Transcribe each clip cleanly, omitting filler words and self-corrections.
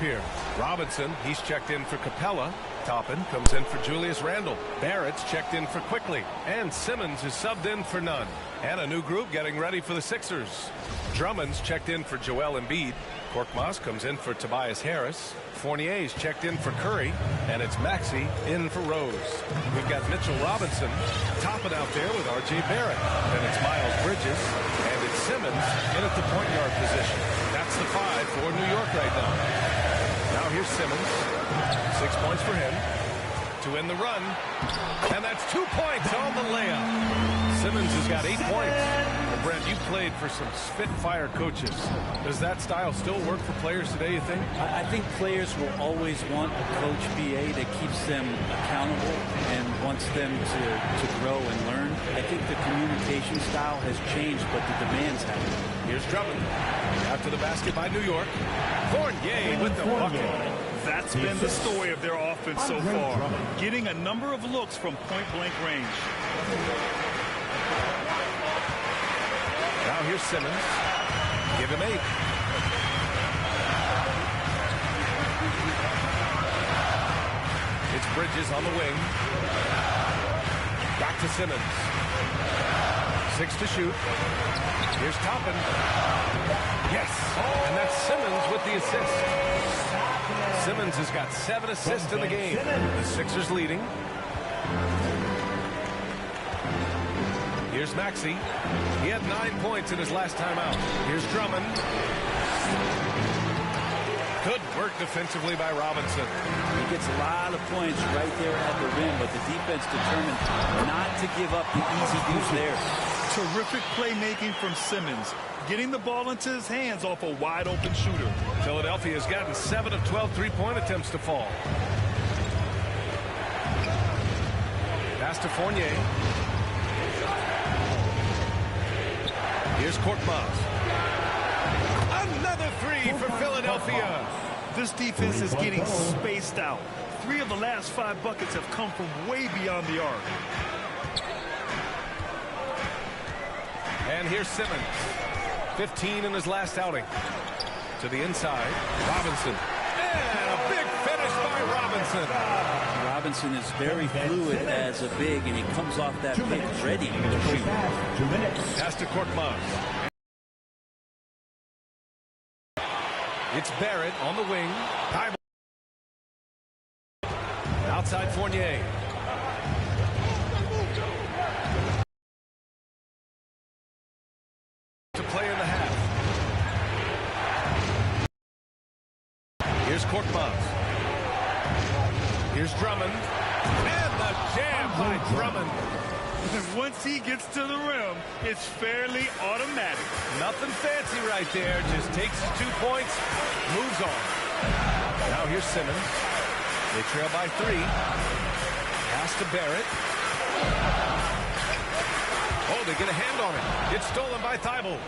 here. Robinson, he's checked in for Capella. Toppin comes in for Julius Randle. Barrett's checked in for Quickly. And Simmons is subbed in for Nunn. And a new group getting ready for the Sixers. Drummond's checked in for Joel Embiid. Korkmaz comes in for Tobias Harris. Fournier's checked in for Curry. And it's Maxey in for Rose. We've got Mitchell Robinson topping out there with R.J. Barrett. Then it's Miles Bridges. And it's Simmons in at the point guard position. That's the 5 for New York right now. Now here's Simmons. 6 points for him to win the run. And that's 2 points on the layup. Simmons has got 8 points. Well, Brent, you played for some spitfire coaches. Does that style still work for players today, you think? I think players will always want a coach BA that keeps them accountable and wants them to grow and learn. I think the communication style has changed, but the demands haven't. Here's Drummond. Out to the basket by New York. Fournier with the bucket. That's been the story of their offense so far, getting a number of looks from point-blank range. Now here's Simmons. Give him 8. It's Bridges on the wing. Back to Simmons. 6 to shoot. Here's Toppin. Yes, and that's Simmons with the assist. Simmons has got 7 assists in the game. The Sixers leading. Here's Maxey. He had 9 points in his last time out. Here's Drummond. Good work defensively by Robinson. He gets a lot of points right there at the rim, but the defense determined not to give up the easy deuce there. Terrific playmaking from Simmons, getting the ball into his hands off a wide-open shooter. Philadelphia has gotten 7 of 12 three-point attempts to fall. Pass to Fournier. Here's Korkmaz. Another 3 for Philadelphia. This defense is getting spaced out. 3 of the last 5 buckets have come from way beyond the arc. And here's Simmons. 15 in his last outing. To the inside. Robinson. And a big finish by Robinson. Robinson is very fluid as a big, and he comes off that pick ready to shoot. Pass to Korkmaz. It's Barrett on the wing. Outside Fournier. To play in the half. Here's Korkmaz. Here's Drummond. And the jam by Drummond. Once he gets to the rim, it's fairly automatic. Nothing fancy right there. Just takes his 2 points, moves on. Now here's Simmons. They trail by 3. Pass to Barrett. Oh, they get a hand on it. It's stolen by Thibault.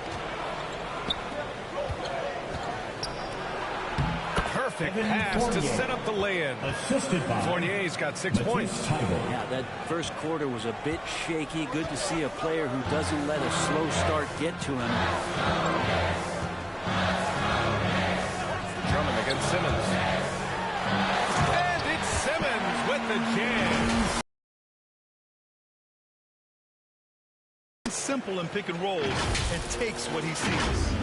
Perfect pass to set up the lay-in. Fournier's got 6 points. Yeah, that first quarter was a bit shaky. Good to see a player who doesn't let a slow start get to him. Drummond against Simmons. And it's Simmons with the jam. Simple in pick and rolls and takes what he sees.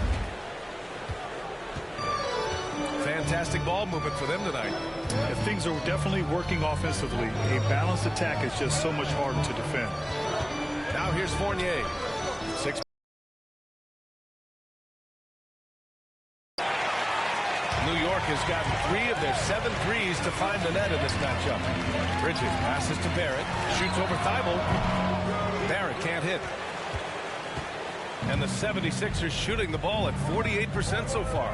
Fantastic ball movement for them tonight. And things are definitely working offensively. A balanced attack is just so much harder to defend. Now here's Fournier. 6. New York has gotten 3 of their 7 threes to find the net in this matchup. Bridges passes to Barrett. Shoots over Thibault. Barrett can't hit. And the 76ers shooting the ball at 48% so far.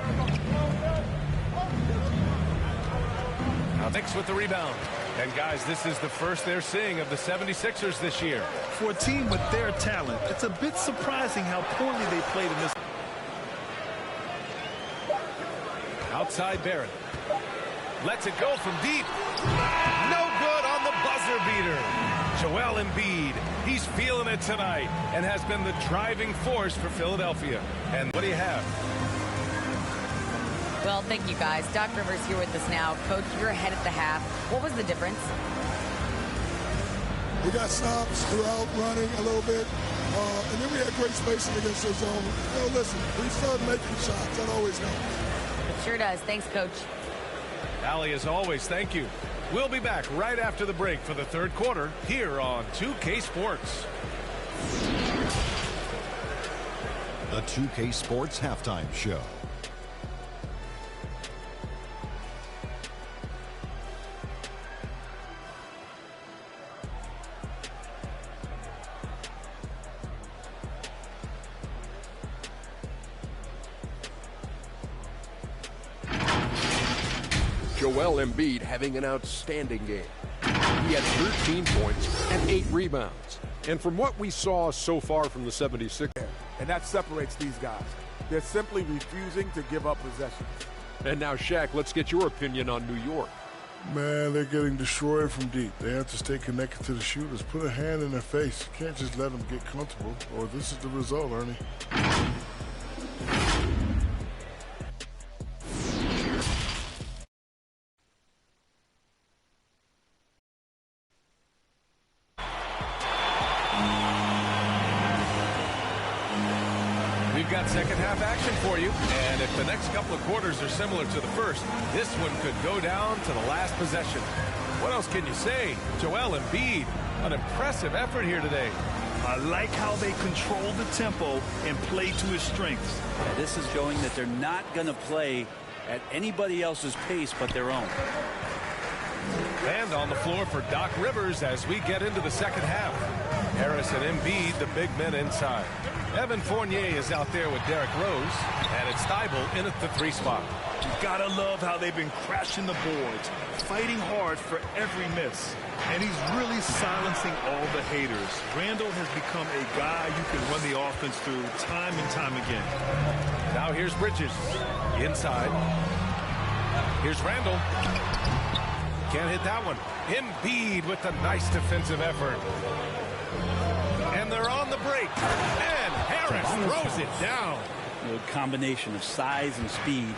Now Knicks with the rebound. And guys, this is the first they're seeing of the 76ers this year. For a team with their talent, it's a bit surprising how poorly they played in this. Outside Barrett. Lets it go from deep. No good on the buzzer beater. Joel Embiid, he's feeling it tonight and has been the driving force for Philadelphia. And what do you have? Well, thank you, guys. Doc Rivers here with us now. Coach, you're ahead at the half. What was the difference? We got stops throughout, running a little bit. And then we had great spacing against the zone. Listen, we started making shots. That always helps. It sure does. Thanks, Coach. Allie, as always, thank you. We'll be back right after the break for the third quarter here on 2K Sports. The 2K Sports Halftime Show. Joel Embiid having an outstanding game. He had 13 points and 8 rebounds. And from what we saw so far from the 76ers. And that separates these guys. They're simply refusing to give up possessions. And now, Shaq, let's get your opinion on New York. Man, they're getting destroyed from deep. They have to stay connected to the shooters. Put a hand in their face. You can't just let them get comfortable, or this is the result, Ernie. We've got second half action for you, and if the next couple of quarters are similar to the first, this one could go down to the last possession. What else can you say? Joel Embiid, an impressive effort here today. I like how they control the tempo and play to his strengths. Yeah, this is showing that they're not going to play at anybody else's pace but their own. And on the floor for Doc Rivers as we get into the second half. Harris and Embiid, the big men inside. Evan Fournier is out there with Derrick Rose, and it's Thibault in at the 3 spot. You gotta love how they've been crashing the boards, fighting hard for every miss. And he's really silencing all the haters. Randall has become a guy you can run the offense through time and time again. Now here's Bridges. Inside. Here's Randall. Can't hit that one. Embiid with a nice defensive effort. And they're on the break. And Harris throws it down. A combination of size and speed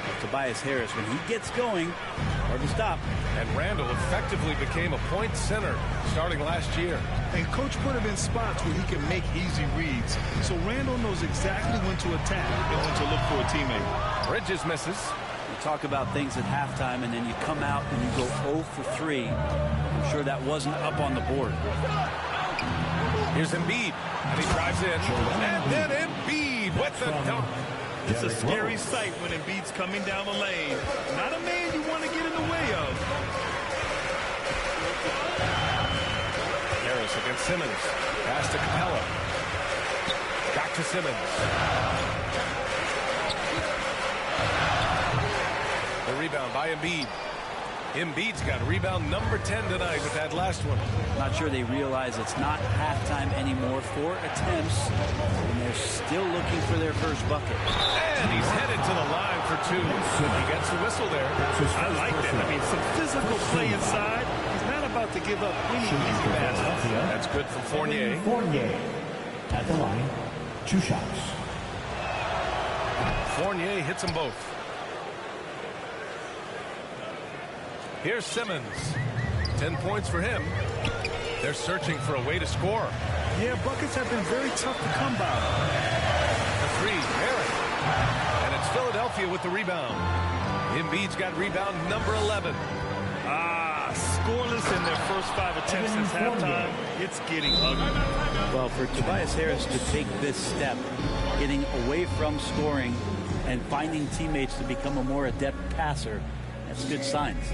of Tobias Harris. When he gets going, hard to stop. And Randall effectively became a point center starting last year. And coach put him in spots where he can make easy reads. So Randall knows exactly when to attack and when to look for a teammate. Bridges misses. You talk about things at halftime, and then you come out and you go 0 for 3. I'm sure that wasn't up on the board. Here's Embiid, and he drives in. And then Embiid with the dunk. It's a scary sight when Embiid's coming down the lane. Not a man you want to get in the way of. Harris against Simmons. Pass to Capella. Back to Simmons. The rebound by Embiid. Embiid's got rebound number 10 tonight with that last one. Not sure they realize it's not halftime anymore. 4 attempts, and they're still looking for their first bucket. And he's headed to the line for 2. He gets the whistle there. I like that. I mean, some physical play inside. He's not about to give up any easy passes. That's good for Fournier. Fournier at the line. 2 shots. Fournier hits them both. Here's Simmons. 10 points for him. They're searching for a way to score. Yeah, buckets have been very tough to come by. The 3, Barrett. And it's Philadelphia with the rebound. Embiid's got rebound number 11. Scoreless in their first 5 attempts since halftime. It's getting ugly. Well, for Tobias Harris to take this step, getting away from scoring and finding teammates to become a more adept passer, that's good signs.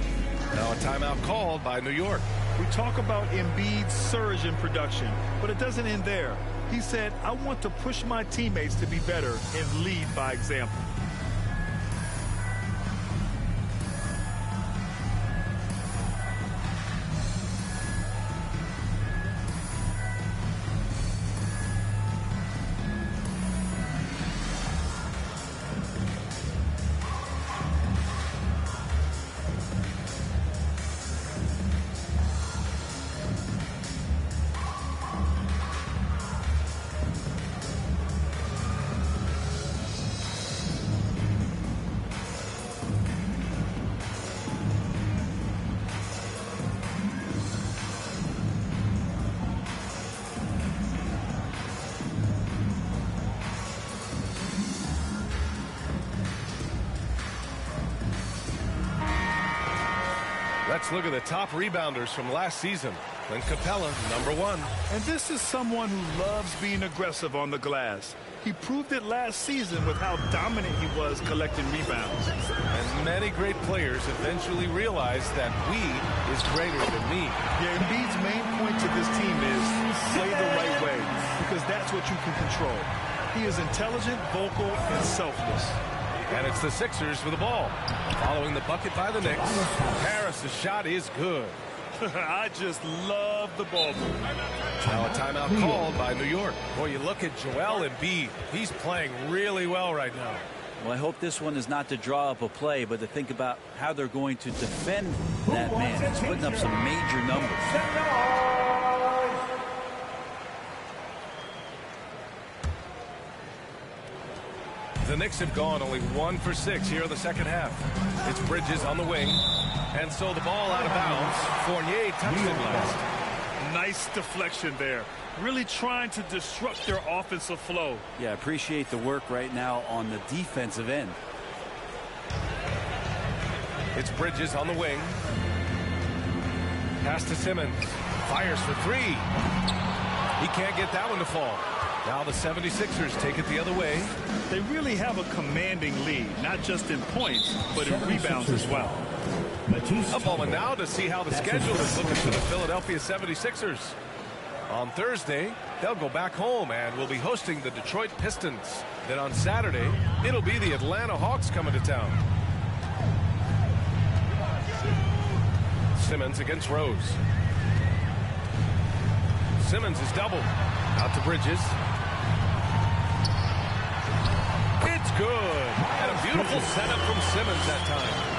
Now a timeout called by New York. We talk about Embiid's surge in production, but it doesn't end there. He said, I want to push my teammates to be better and lead by example. Let's look at the top rebounders from last season. Clint Capella, #1. And this is someone who loves being aggressive on the glass. He proved it last season with how dominant he was collecting rebounds. And many great players eventually realize that we is greater than me. Yeah, Embiid's main point to this team is play the right way, because that's what you can control. He is intelligent, vocal, and selfless. And it's the Sixers with the ball. Following the bucket by the Knicks. Harris' shot is good. I just love the ball move. Now a timeout called by New York. Boy, you look at Joel Embiid. He's playing really well right now. Well, I hope this one is not to draw up a play, but to think about how they're going to defend that man. He's putting up some major numbers. The Knicks have gone only 1 for 6 here in the second half. It's Bridges on the wing. And so the ball out of bounds. Fournier touched it last. Nice deflection there. Really trying to disrupt their offensive flow. Yeah, appreciate the work right now on the defensive end. It's Bridges on the wing. Pass to Simmons. Fires for 3. He can't get that one to fall. Now the 76ers take it the other way. They really have a commanding lead, not just in points, but in rebounds as well. A moment now to see how the schedule is looking for the Philadelphia 76ers. On Thursday, they'll go back home and will be hosting the Detroit Pistons. Then on Saturday, it'll be the Atlanta Hawks coming to town. Simmons against Rose. Simmons is doubled. Out to Bridges. It's good. And a beautiful setup from Simmons that time.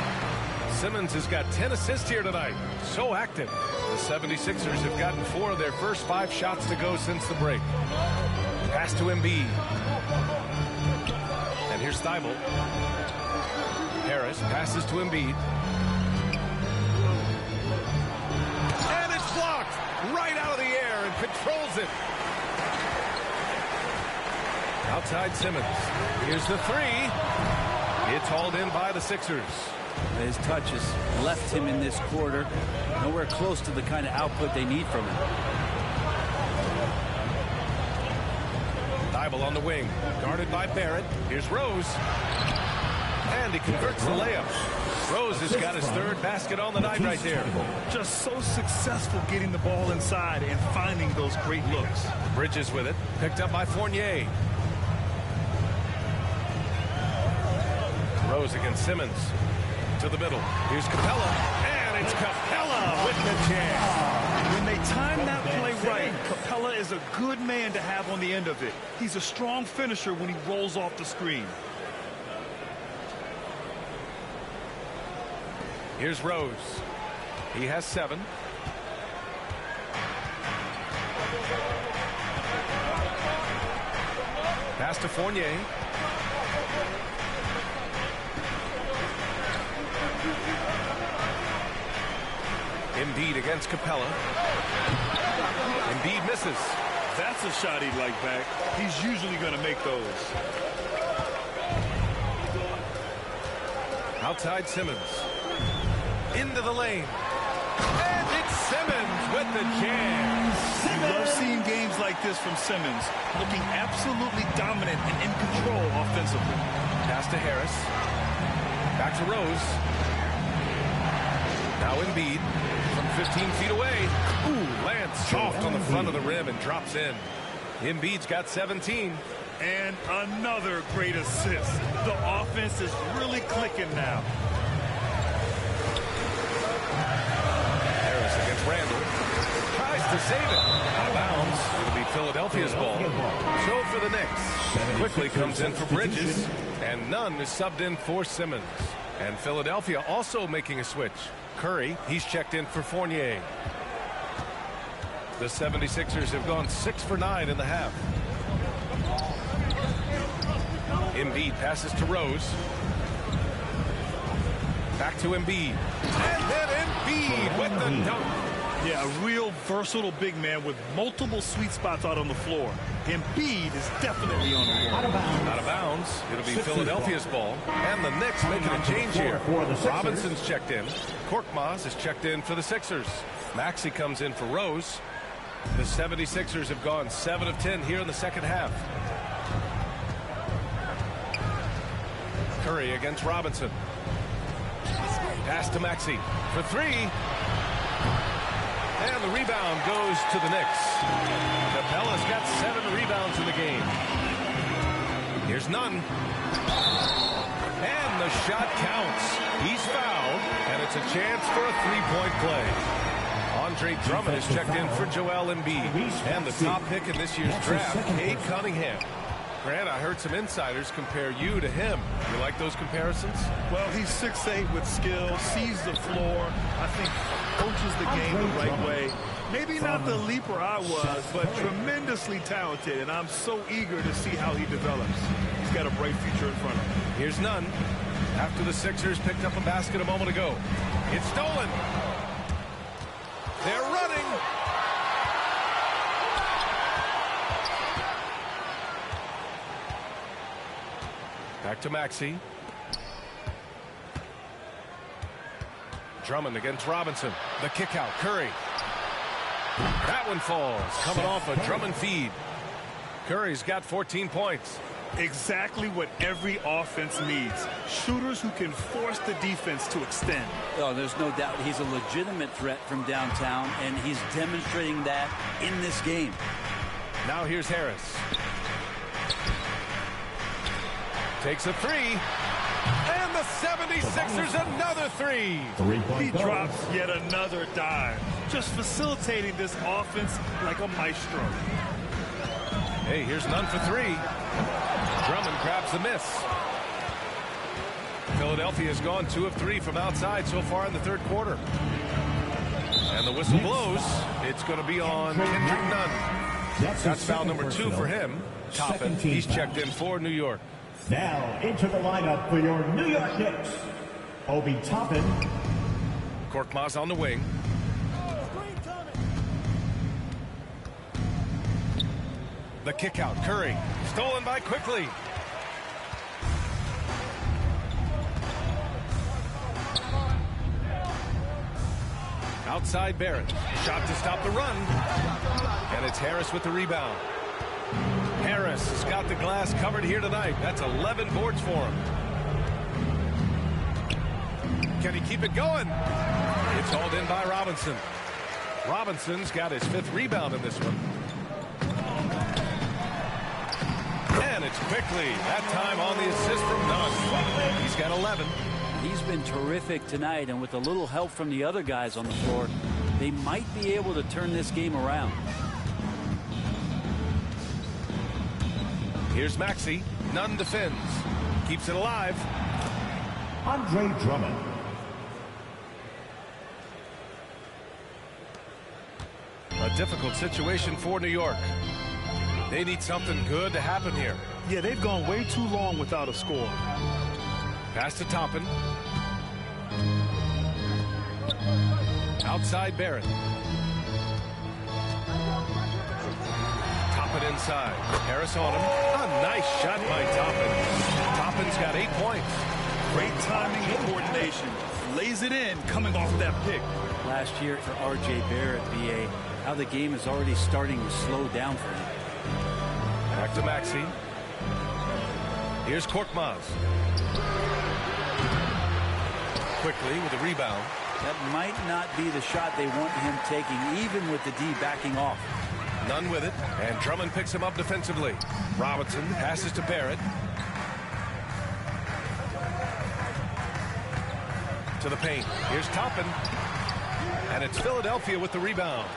Simmons has got 10 assists here tonight. So active. The 76ers have gotten 4 of their first 5 shots to go since the break. Pass to Embiid. And here's Thibault. Harris passes to Embiid. And it's blocked right out of the air and controls it. Outside Simmons. Here's the 3. It's hauled in by the Sixers. His touches left him in this quarter. Nowhere close to the kind of output they need from him. Thibault on the wing. Guarded by Barrett. Here's Rose. And he converts the layup. Rose has got his 3rd basket on the night right there. Just so successful getting the ball inside and finding those great looks. Bridges with it. Picked up by Fournier. Rose against Simmons. To the middle. Here's Capella. And it's Capella with the jam. When they time that play right, Capella is a good man to have on the end of it. He's a strong finisher when he rolls off the screen. Here's Rose. He has 7. Pass to Fournier. Embiid against Capella. Embiid misses. That's a shot he'd like back. He's usually going to make those. Outside Simmons. Into the lane. And it's Simmons with the jam. You love seeing games like this from Simmons, looking absolutely dominant and in control offensively. Pass to Harris. Back to Rose. Now Embiid from 15 feet away. Ooh, lands soft on the front of the rim and drops in. Embiid's got 17. And another great assist. The offense is really clicking now. Harris against Randall. Tries to save it. Out of bounds. It'll be Philadelphia's ball. So for the Knicks. Quickly comes in for Bridges. And Nunn is subbed in for Simmons. And Philadelphia also making a switch. Curry, he's checked in for Fournier. The 76ers have gone 6 for 9 in the half. Embiid passes to Rose. Back to Embiid. And then Embiid with the dunk. Yeah, a real versatile big man with multiple sweet spots out on the floor. Embiid is definitely on the wall. Out of bounds. It'll be Philadelphia's ball. And the Knicks making a change here. Robinson's checked in. Korkmaz is checked in for the Sixers. Maxey comes in for Rose. The 76ers have gone 7 of 10 here in the second half. Curry against Robinson. Pass to Maxey for 3. And the rebound goes to the Knicks. Capella's got 7 rebounds in the game. Here's Nunn. And the shot counts. He's fouled, and it's a chance for a three-point play. Andre Drummond is checked in for Joel Embiid. And the top pick in this year's draft, Cade Cunningham. Grant, I heard some insiders compare you to him. You like those comparisons? Well, he's 6'8" with skill, sees the floor. I think coaches the game the right way. Maybe not the leaper I was, but tremendously talented, and I'm so eager to see how he develops. He's got a bright future in front of him. Here's Nunn. After the Sixers picked up a basket a moment ago. It's stolen. They're running. Back to Maxey. Drummond against Robinson. The kick out. Curry. That one falls. Coming off a Drummond feed. Curry's got 14 points. Exactly what every offense needs. Shooters who can force the defense to extend. Oh, there's no doubt he's a legitimate threat from downtown, and he's demonstrating that in this game. Now here's Harris. Takes a 3. And the 76ers another 3. He drops yet another dive. Just facilitating this offense like a maestro. Hey, here's Nunn for 3. Drummond grabs the miss. Philadelphia has gone 2 of 3 from outside so far in the third quarter. And the whistle blows. It's going to be on Kendrick Nunn. That's foul number 2 for him. Toppin, he's checked in for New York. Now into the lineup for your New York Knicks, Obi Toppin. Korkmaz on the wing. The kick out. Curry. Stolen by Quickly. Outside Barrett. Shot to stop the run. And it's Harris with the rebound. Harris has got the glass covered here tonight. That's 11 boards for him. Can he keep it going? It's hauled in by Robinson. Robinson's got his 5th rebound in this one. And it's Quickly. That time on the assist from Nunn. He's got 11. He's been terrific tonight, and with a little help from the other guys on the floor, they might be able to turn this game around. Here's Maxey. Nunn defends. Keeps it alive. Andre Drummond. A difficult situation for New York. They need something good to happen here. Yeah, they've gone way too long without a score. Pass to Toppin. Outside Barrett. Toppin inside. Harris on him. A nice shot by Toppin. Toppin's got 8 points. Great timing and coordination. Lays it in coming off that pick. Last year for R.J. Barrett, BA, how the game is already starting to slow down for him. Back to Maxey. Here's Korkmaz. Quickly with a rebound. That might not be the shot they want him taking, even with the D backing off. Nunn with it, and Drummond picks him up defensively. Robinson passes to Barrett. To the paint. Here's Toppin. And it's Philadelphia with the rebound.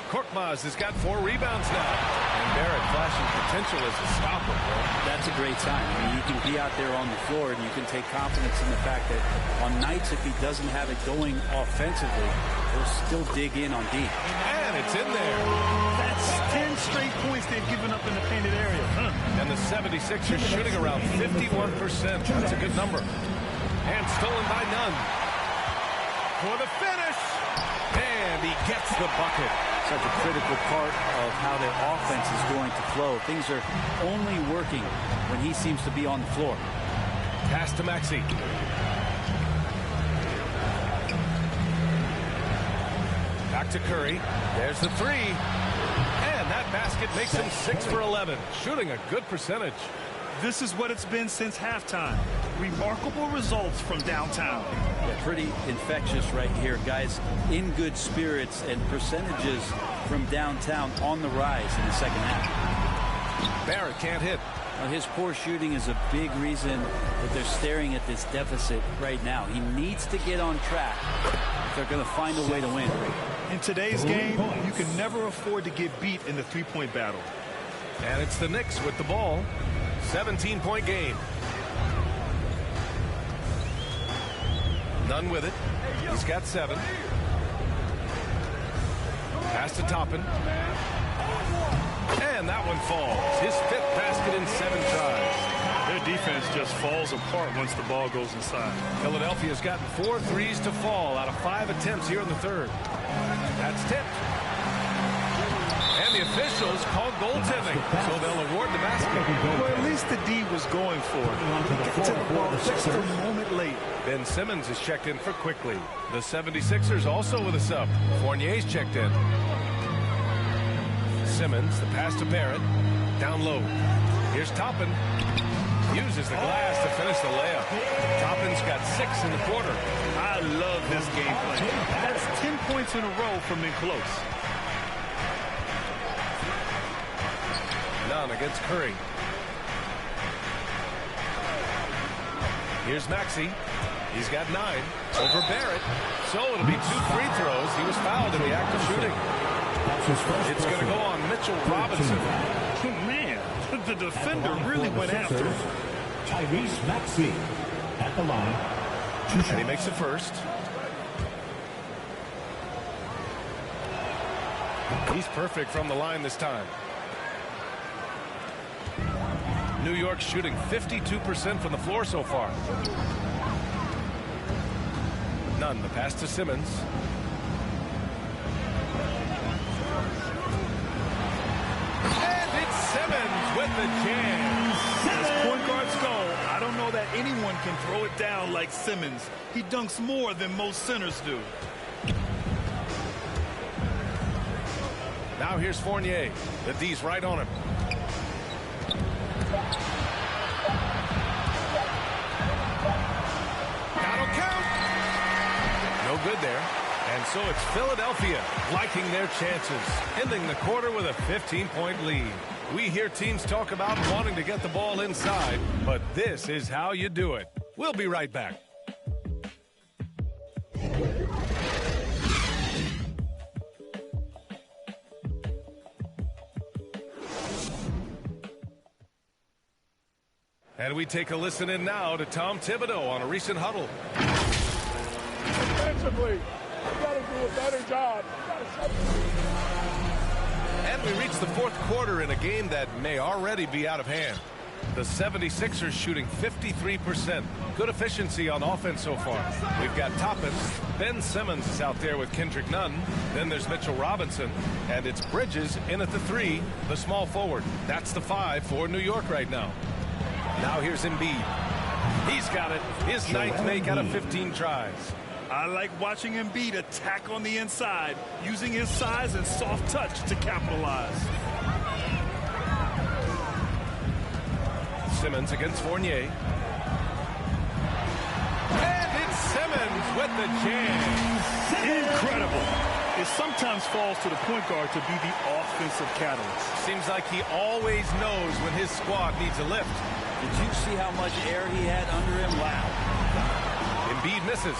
Korkmaz has got 4 rebounds now. And Barrett flashing potential as a stopper. That's a great sign. I mean, you can be out there on the floor and you can take confidence in the fact that on nights if he doesn't have it going offensively, he'll still dig in on D. And it's in there. That's 10 straight points they've given up in the painted area. And the 76ers shooting around 51%. That's a good number. And stolen by Nunn. For the finish. And he gets the bucket. Such a critical part of how their offense is going to flow. Things are only working when he seems to be on the floor. Pass to Maxey. Back to Curry. There's the three. And that basket makes him 6 for 11. Shooting a good percentage. This is what it's been since halftime. Remarkable results from downtown. Yeah, pretty infectious right here, guys. In good spirits, and percentages from downtown on the rise in the second half. Barrett can't hit. Well, his poor shooting is a big reason that they're staring at this deficit right now. He needs to get on track if they're going to find a way to win. In today's game, you can never afford to get beat in the three-point battle. And it's the Knicks with the ball. 17-point game. Nunn with it. He's got 7. Pass to Toppin. And that one falls. His 5th basket in 7 tries. Their defense just falls apart once the ball goes inside. Philadelphia's gotten 4 threes to fall out of 5 attempts here in the third. That's tipped. And the officials call goaltending, so they'll award the basket. Well, at least the D was going for it. Get to the ball just a moment late. Ben Simmons is checked in for quickly. The 76ers also with a sub. Fournier's checked in. Simmons, the pass to Barrett. Down low. Here's Toppin. Uses the glass to finish the layup. Toppin's got 6 in the quarter. I love this game plan. That's 10 points in a row from in close. Nunn against Curry. Here's Maxey. He's got 9 over Barrett. So it'll be 2 free throws. He was fouled in the act of shooting. It's going to go on Mitchell Robinson. Oh, man, the defender really went after him. Tyrese Maxey at the line. And he makes it first. He's perfect from the line this time. New York shooting 52% from the floor so far. Nunn, the pass to Simmons. And it's Simmons with the jam. As point guards go, I don't know that anyone can throw it down like Simmons. He dunks more than most centers do. Now here's Fournier. The D's right on him. That'll count. No good there. And so it's Philadelphia liking their chances, ending the quarter with a 15-point lead. We hear teams talk about wanting to get the ball inside, but this is how you do it. We'll be right back. And we take a listen in now to Tom Thibodeau on a recent huddle. Defensively, you got to do a better job. And we reach the 4th quarter in a game that may already be out of hand. The 76ers shooting 53%. Good efficiency on offense so far. We've got Toppin. Ben Simmons is out there with Kendrick Nunn. Then there's Mitchell Robinson. And it's Bridges in at the 3, the small forward. That's the 5 for New York right now. Now here's Embiid. He's got it. His 9th make out of 15 tries. I like watching Embiid attack on the inside, using his size and soft touch to capitalize. Simmons against Fournier. And it's Simmons with the jam. Incredible. It sometimes falls to the point guard to be the offensive catalyst. Seems like he always knows when his squad needs a lift. Did you see how much air he had under him? Wow. Embiid misses.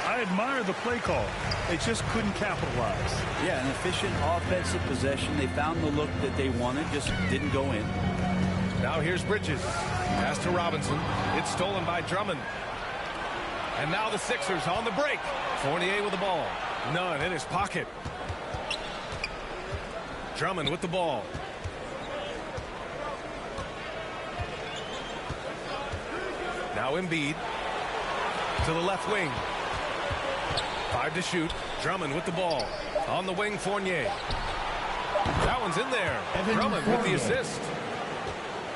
I admire the play call. They just couldn't capitalize. Yeah, an efficient offensive possession. They found the look that they wanted, just didn't go in. Now here's Bridges. Pass to Robinson. It's stolen by Drummond. And now the Sixers on the break. Fournier with the ball. Nunn in his pocket. Drummond with the ball. Now Embiid to the left wing. 5 to shoot. Drummond with the ball. On the wing, Fournier. That one's in there. Drummond with the assist.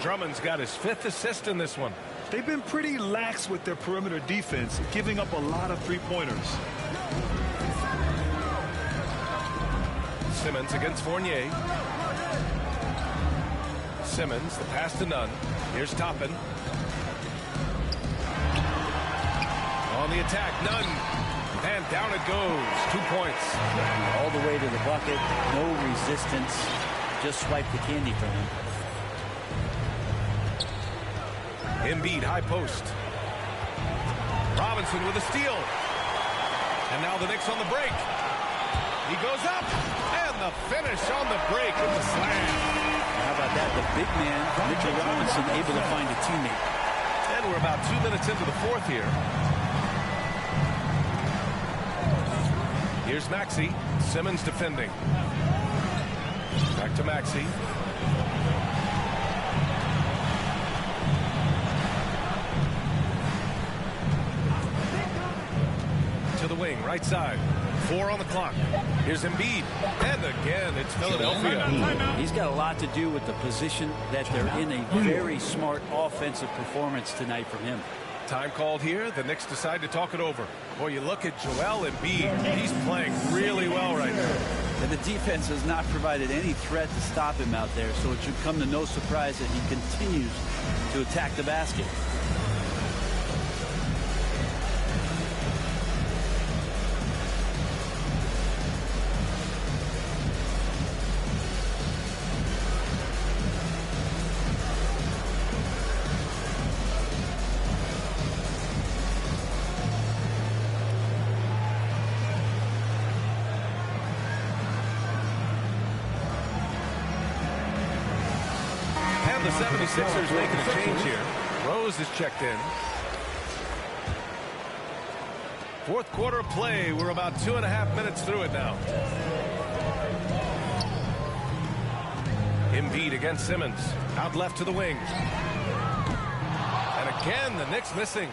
Drummond's got his 5th assist in this one. They've been pretty lax with their perimeter defense, giving up a lot of three-pointers. Simmons against Fournier. Simmons, the pass to Nunn. Here's Toppin. On the attack, Nunn. And down it goes. 2 points. All the way to the bucket. No resistance. Just swipe the candy from him. Embiid, high post. Robinson with a steal. And now the Knicks on the break. He goes up. And the finish on the break with the slam. How about that? The big man, Mitchell Robinson, able to find a teammate. And we're about 2 minutes into the 4th here. Here's Maxey. Simmons defending. Back to Maxey. To the wing, right side. 4 on the clock. Here's Embiid. And again, it's Philadelphia. He's got a lot to do with the position that they're in. A very smart offensive performance tonight from him. Time called here. The Knicks decide to talk it over. Boy, you look at Joel Embiid. He's playing really well right now. And the defense has not provided any threat to stop him out there, so it should come to no surprise that he continues to attack the basket. The 76ers making a change here. Rose is checked in. 4th quarter of play. We're about 2.5 minutes through it now. Embiid against Simmons. Out left to the wing. And again, the Knicks missing.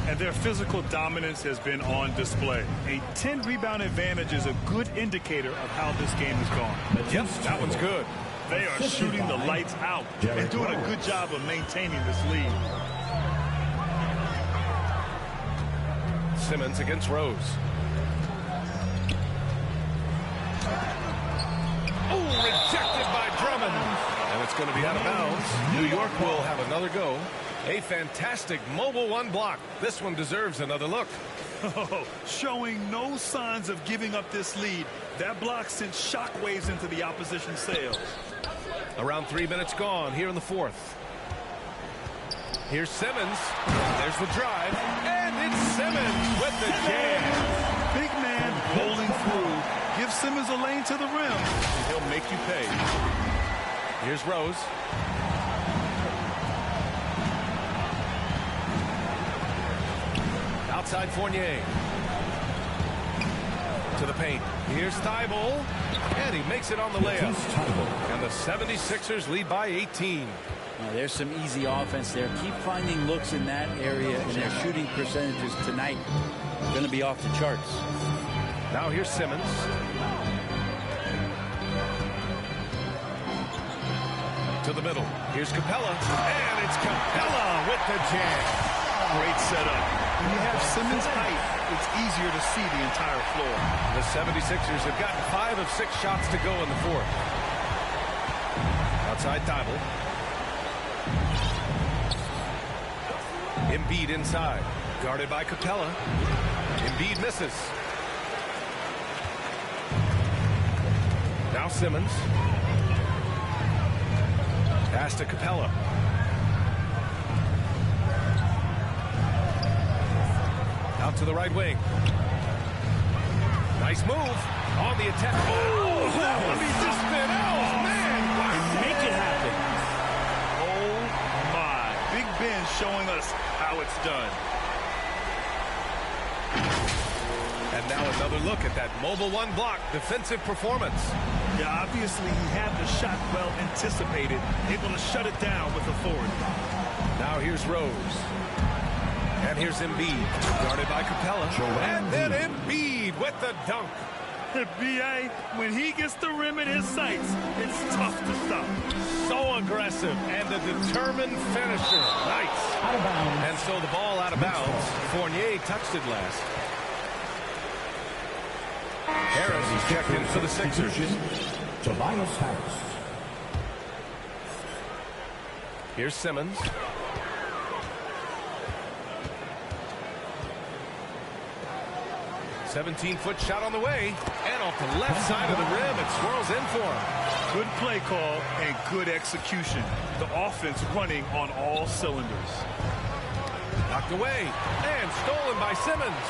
And their physical dominance has been on display. A 10-rebound advantage is a good indicator of how this game has gone. Yep, that one's good. They are shooting the lights out and doing a good job of maintaining this lead. Simmons against Rose. Oh, rejected by Drummond. And it's going to be out of bounds. New York will have another go. A fantastic mobile 1 block. This one deserves another look. Showing no signs of giving up this lead. That block sent shockwaves into the opposition sails. Around 3 minutes gone here in the 4th. Here's Simmons. There's the drive. And it's Simmons with the jam. Big man rolling through. Give Simmons a lane to the rim, and he'll make you pay. Here's Rose. Outside Fournier. To the paint. Here's Thibault. And he makes it on the layup. And the 76ers lead by 18. There's some easy offense there. Keep finding looks in that area, and their shooting percentages tonight are going to be off the charts. Now here's Simmons. To the middle. Here's Capella. And it's Capella with the jam. Great setup. When you have Simmons' height, it's easier to see the entire floor. The 76ers have gotten 5 of 6 shots to go in the 4th. Outside Thibault. Embiid inside. Guarded by Capella. Embiid misses. Now Simmons. Pass to Capella. Out to the right wing. Nice move. On the attack. Oh, I mean, just spin out. Man, make it happen. Oh, my. Big Ben showing us how it's done. And now another look at that mobile 1 block defensive performance. Yeah, obviously he had the shot well anticipated, able to shut it down with authority. Now here's Rose. And here's Embiid, guarded by Capella. And then Embiid with with the dunk. B.A., when he gets the rim in his sights, it's tough to stop. So aggressive and a determined finisher. Nice. Out of bounds. And so the ball out of bounds. Fournier touched it last. Harris is checked in for the Sixers. Tobias Harris. Here's Simmons. "17-foot shot on the way, and off the left side of the rim, it swirls in for him. Good play call and good execution. The offense running on all cylinders. Knocked away and stolen by Simmons.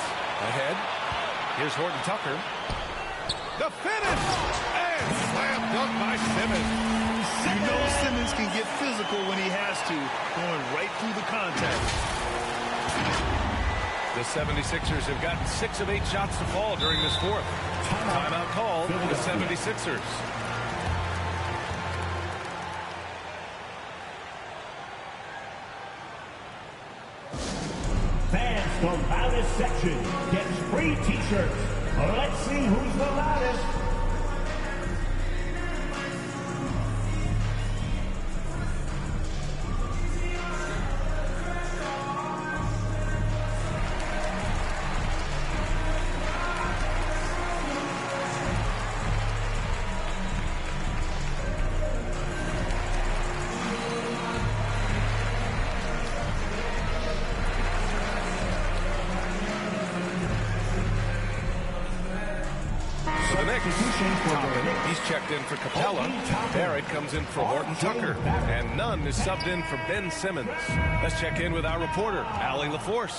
Ahead. Here's Horton Tucker. The finish and slam dunk by Simmons. You know Simmons can get physical when he has to, going right through the contact. The 76ers have gotten 6 of 8 shots to fall during this fourth. Timeout called for the 76ers. Fans, the loudest section gets free t-shirts. Let's see who's the loudest. He's checked in for Capella. Barrett comes in for Horton Tucker. And Nunn is subbed in for Ben Simmons. Let's check in with our reporter, Allie LaForce.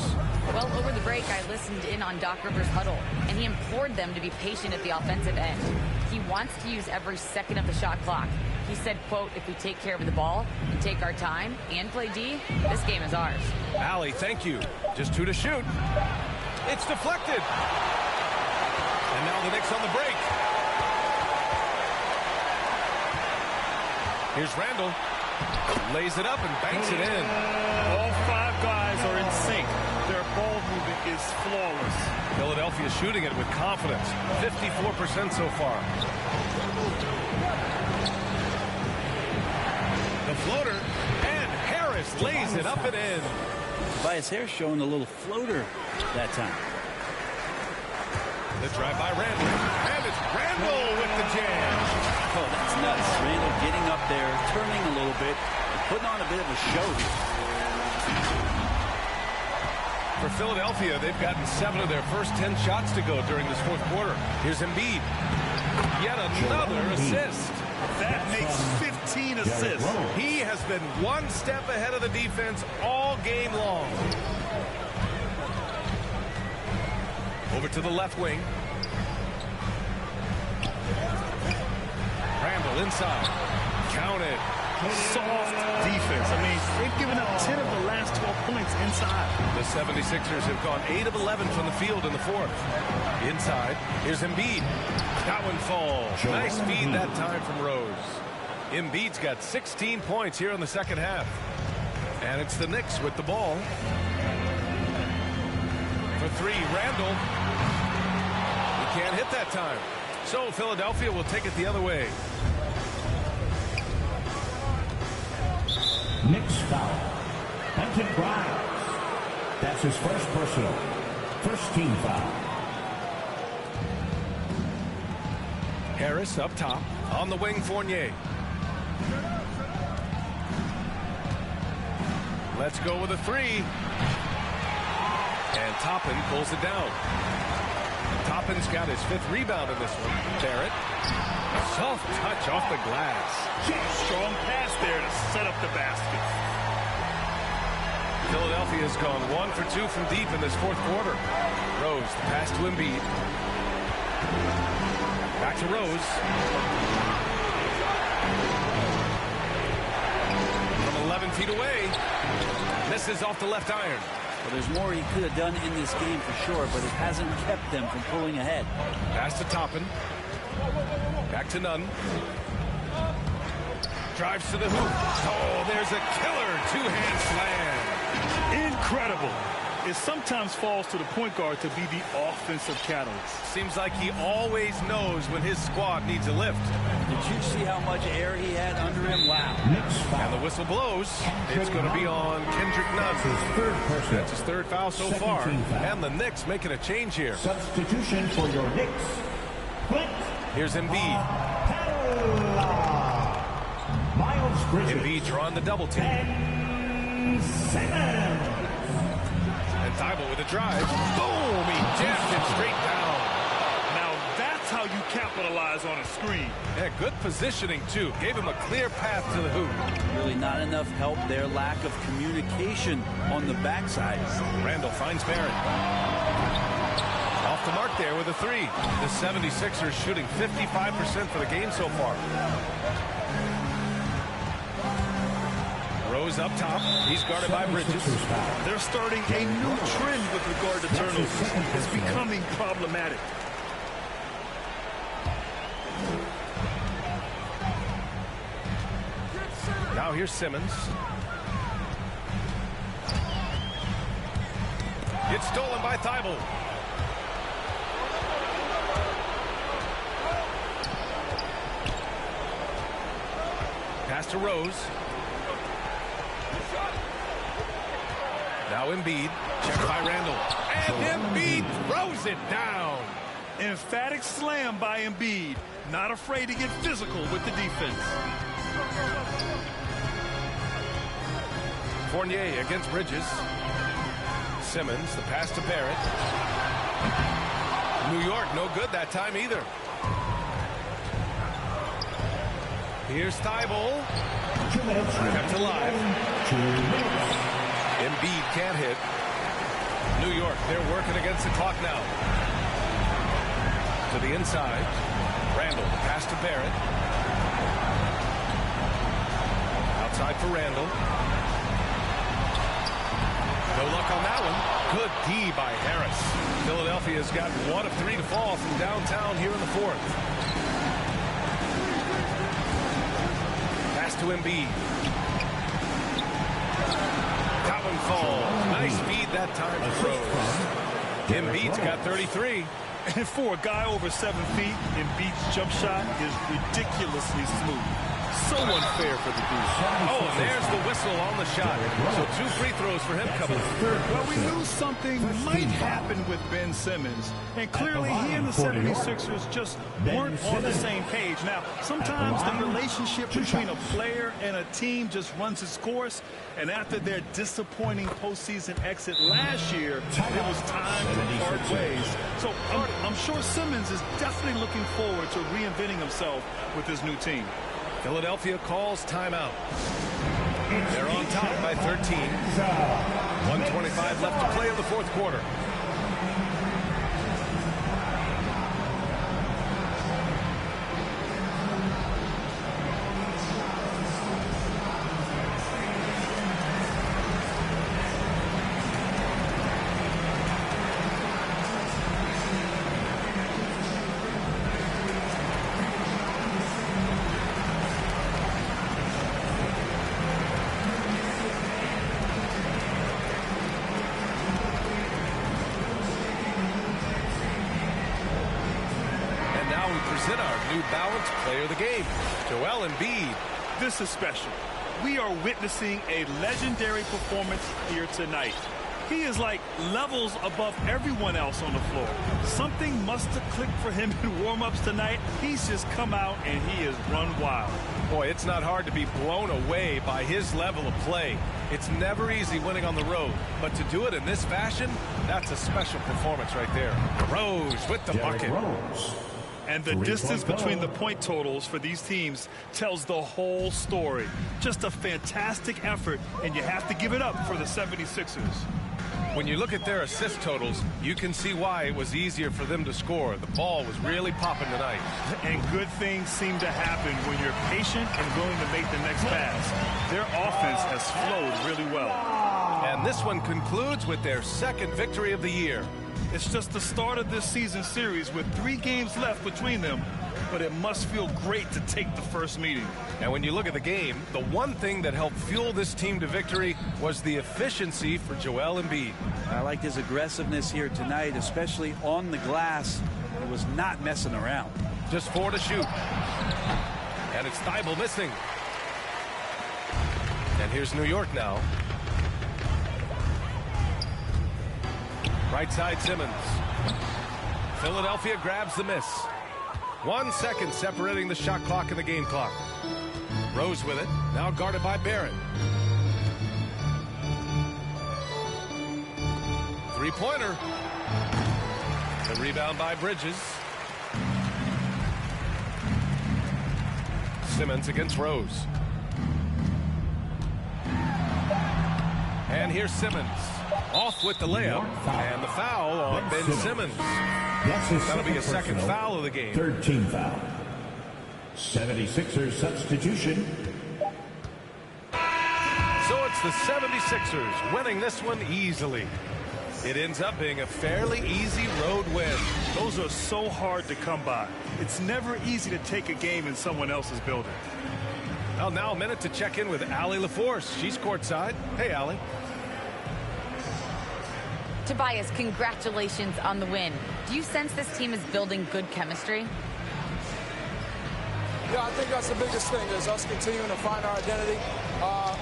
Well, over the break, I listened in on Doc Rivers' huddle, and he implored them to be patient at the offensive end. He wants to use every second of the shot clock. He said, quote, "If we take care of the ball and take our time and play D, this game is ours." Allie, thank you. Just 2 to shoot. It's deflected. And now the Knicks on the break. Here's Randall. Lays it up and banks it in. All 5 guys are in sync. Their ball movement is flawless. Philadelphia shooting it with confidence. 54% so far. The floater. And Harris lays it up and in. Tobias Harris showing a little floater that time. The drive by Randall. And it's Randall with the jam. Oh, that's nuts. Randall getting up there, turning a little bit, and putting on a bit of a show here. For Philadelphia, they've gotten 7 of their first 10 shots to go during this fourth quarter. Here's Embiid. Yet another assist. That makes 15 assists. He has been 1 step ahead of the defense all game long. Over to the left wing. Randall inside. Counted. Soft defense. I mean, they've given up 10 of the last 12 points inside. The 76ers have gone 8 of 11 from the field in the fourth. Inside. Here's Embiid. That one falls. Nice feed that time from Rose. Embiid's got 16 points here in the second half. And it's the Knicks with the ball. For 3, Randall. He can't hit that time. So Philadelphia will take it the other way. Knicks foul. Quentin Grimes. That's his first personal. First team foul. Harris up top. On the wing, Fournier. Let's go with a 3. And Toppin pulls it down. Toppin's got his 5th rebound in this one. Barrett. Soft touch off the glass. Strong pass there to set up the basket. Philadelphia's gone 1 for 2 from deep in this fourth quarter. Rose, the pass to Embiid. Back to Rose. From 11 feet away. Misses off the left iron. Well, there's more he could have done in this game for sure, but it hasn't kept them from pulling ahead. Pass to Toppin. Back to Nunn. Drives to the hoop. Oh, there's a killer 2-hand slam. Incredible. it sometimes falls to the point guard to be the offensive catalyst. Seems like he always knows when his squad needs a lift. Did you see how much air he had under him? Wow. And the whistle blows. It's going to be on Kendrick Nunn. That's his third foul so far. And the Knicks making a change here. Substitution for your Knicks. Here's Embiid. Embiid drawing the double team. And Thibault with a drive. Boom! He jammed it straight down. Now that's how you capitalize on a screen. Yeah, good positioning, too. Gave him a clear path to the hoop. Really not enough help there. Lack of communication on the backside. Randall finds Barrett. Off the mark there with a three. The 76ers shooting 55% for the game so far. Rose up top. He's guarded by Bridges. They're starting a new trend with regard to turnovers. It's becoming problematic. Now here's Simmons. It's stolen by Thibault. Pass to Rose. Now Embiid, checked by Randall. And Embiid throws it down. Emphatic slam by Embiid. Not afraid to get physical with the defense. Fournier against Bridges. Simmons, the pass to Barrett. New York, no good that time either. Here's Thibault. Kept alive. Embiid can't hit. New York, they're working against the clock now. To the inside. Randall, pass to Barrett. Outside for Randall. No luck on that one. Good D by Harris. Philadelphia's got 1 of 3 to fall from downtown here in the fourth. Pass to Embiid. That one falls. Nice feed that time for Rose. Embiid's got 33. And for a guy over 7 feet, Embiid's jump shot is ridiculously smooth. So unfair for the Deuce. Oh, and there's the whistle on the shot. So 2 free throws for him coming. Well, we knew something might happen with Ben Simmons. And clearly he and the 76ers just weren't on the same page. Now, sometimes the relationship between a player and a team just runs its course. And after their disappointing postseason exit last year, it was time to part ways. So I'm sure Simmons is definitely looking forward to reinventing himself with his new team. Philadelphia calls timeout. They're on top by 13. 1:25 left to play in the fourth quarter. Present our new balanced player of the game, Joel Embiid. This is special. We are witnessing a legendary performance here tonight. He is like levels above everyone else on the floor. Something must have clicked for him in warm-ups tonight. He's just come out and he has run wild. Boy, it's not hard to be blown away by his level of play. It's never easy winning on the road, but to do it in this fashion, that's a special performance right there. Rose with the bucket. And the distance between the point totals for these teams tells the whole story. Just a fantastic effort, and you have to give it up for the 76ers. When you look at their assist totals, you can see why it was easier for them to score. The ball was really popping tonight. And good things seem to happen when you're patient and willing to make the next pass. Their offense has flowed really well. And this one concludes with their second victory of the year. It's just the start of this season series with 3 games left between them, but it must feel great to take the first meeting. And when you look at the game, the one thing that helped fuel this team to victory was the efficiency for Joel Embiid. I liked his aggressiveness here tonight, especially on the glass. He was not messing around. Just 4 to shoot. And it's Thibault missing. And here's New York now. Right side Simmons. Philadelphia grabs the miss. 1 second separating the shot clock and the game clock. Rose with it. Now guarded by Barrett. 3-pointer. The rebound by Bridges. Simmons against Rose. And here's Simmons. Off with the layup. And the foul on Ben Simmons. That'll be a second foul of the game. Third team foul. 76ers substitution. So it's the 76ers winning this one easily. It ends up being a fairly easy road win. Those are so hard to come by. It's never easy to take a game in someone else's building. Well, now a minute to check in with Allie LaForce. She's courtside. Hey, Allie. Tobias, congratulations on the win. Do you sense this team is building good chemistry? Yeah, I think that's the biggest thing is us continuing to find our identity.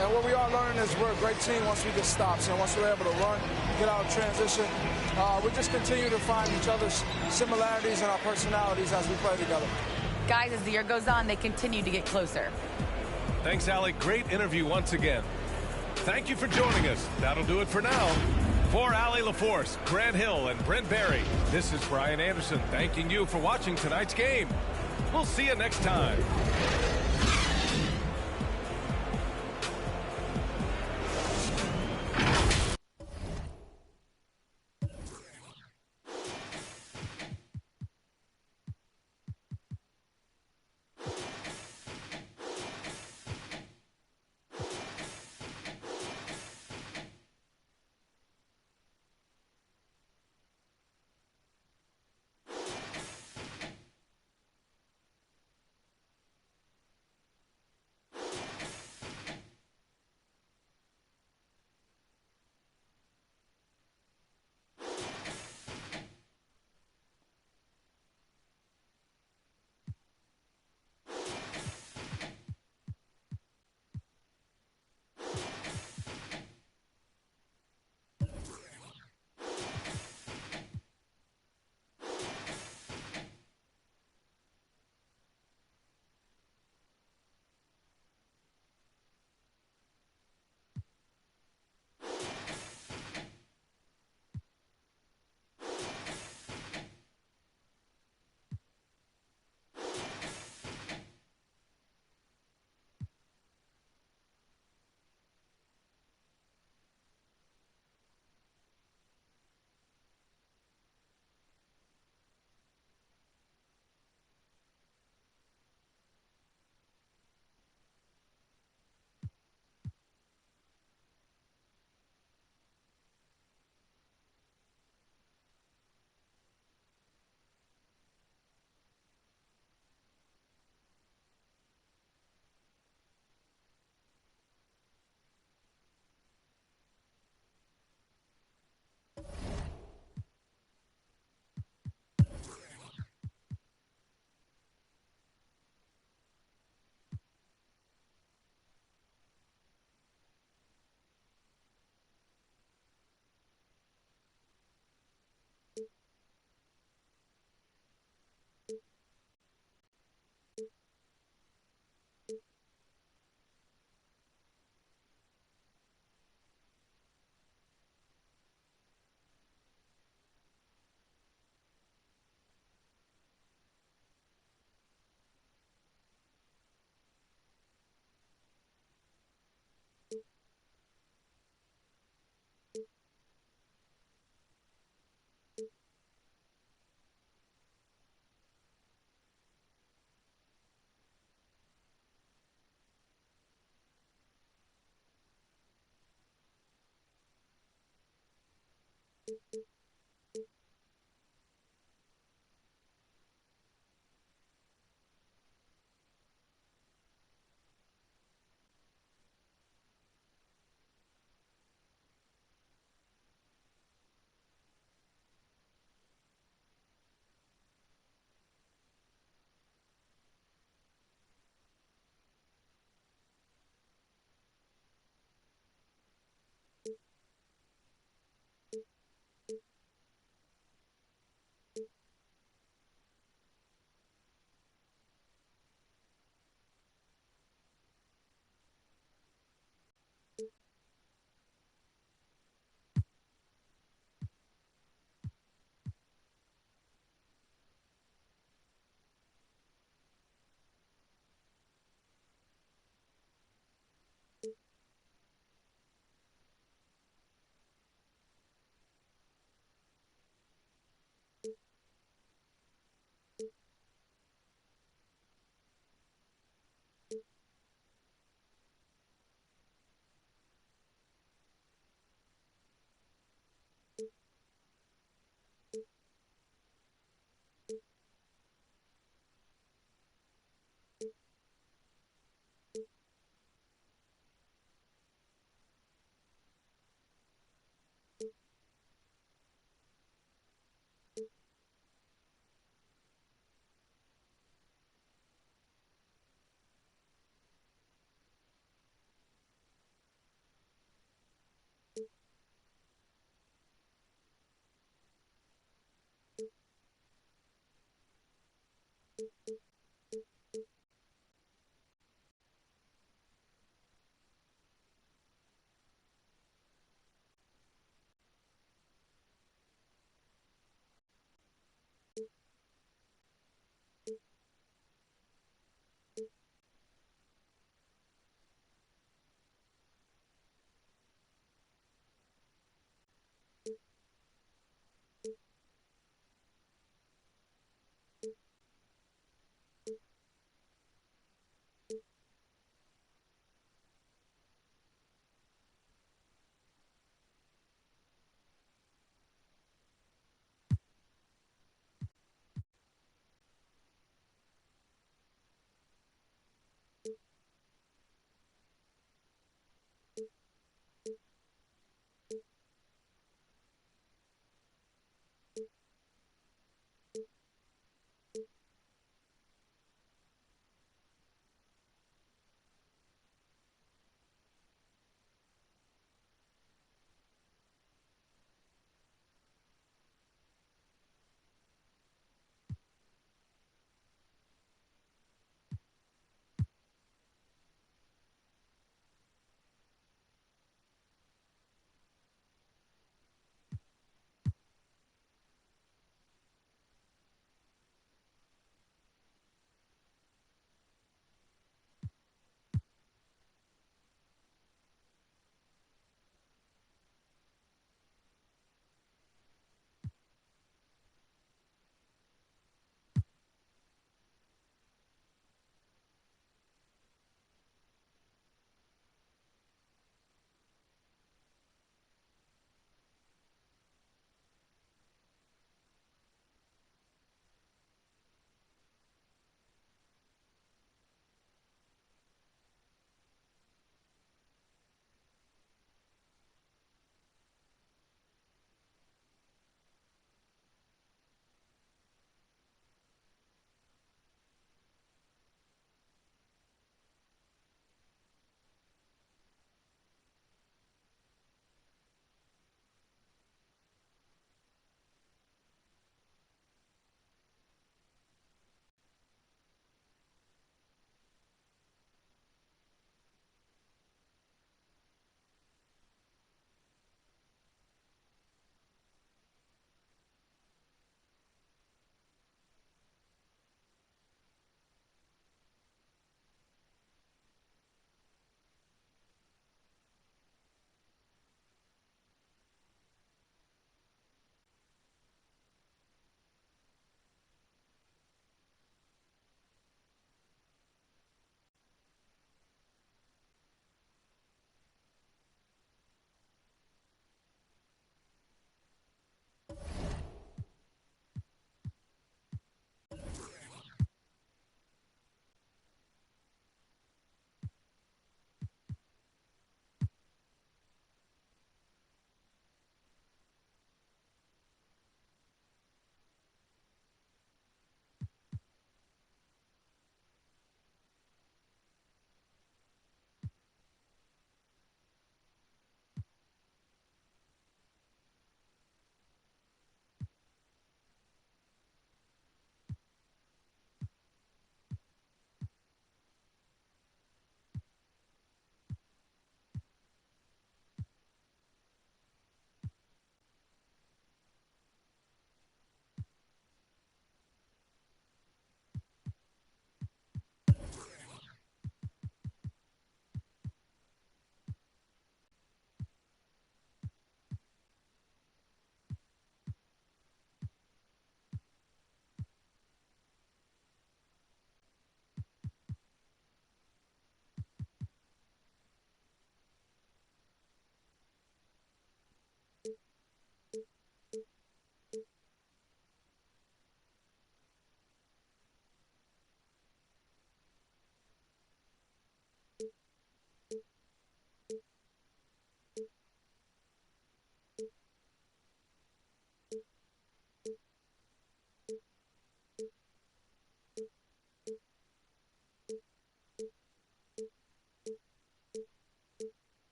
And what we are learning is we're a great team once we get stops. And once we're able to run, get out of transition, we just continue to find each other's similarities and our personalities as we play together. Guys, as the year goes on, they continue to get closer. Thanks, Allie. Great interview once again. Thank you for joining us. That'll do it for now. For Allie LaForce, Grant Hill, and Brent Barry, this is Brian Anderson thanking you for watching tonight's game. We'll see you next time.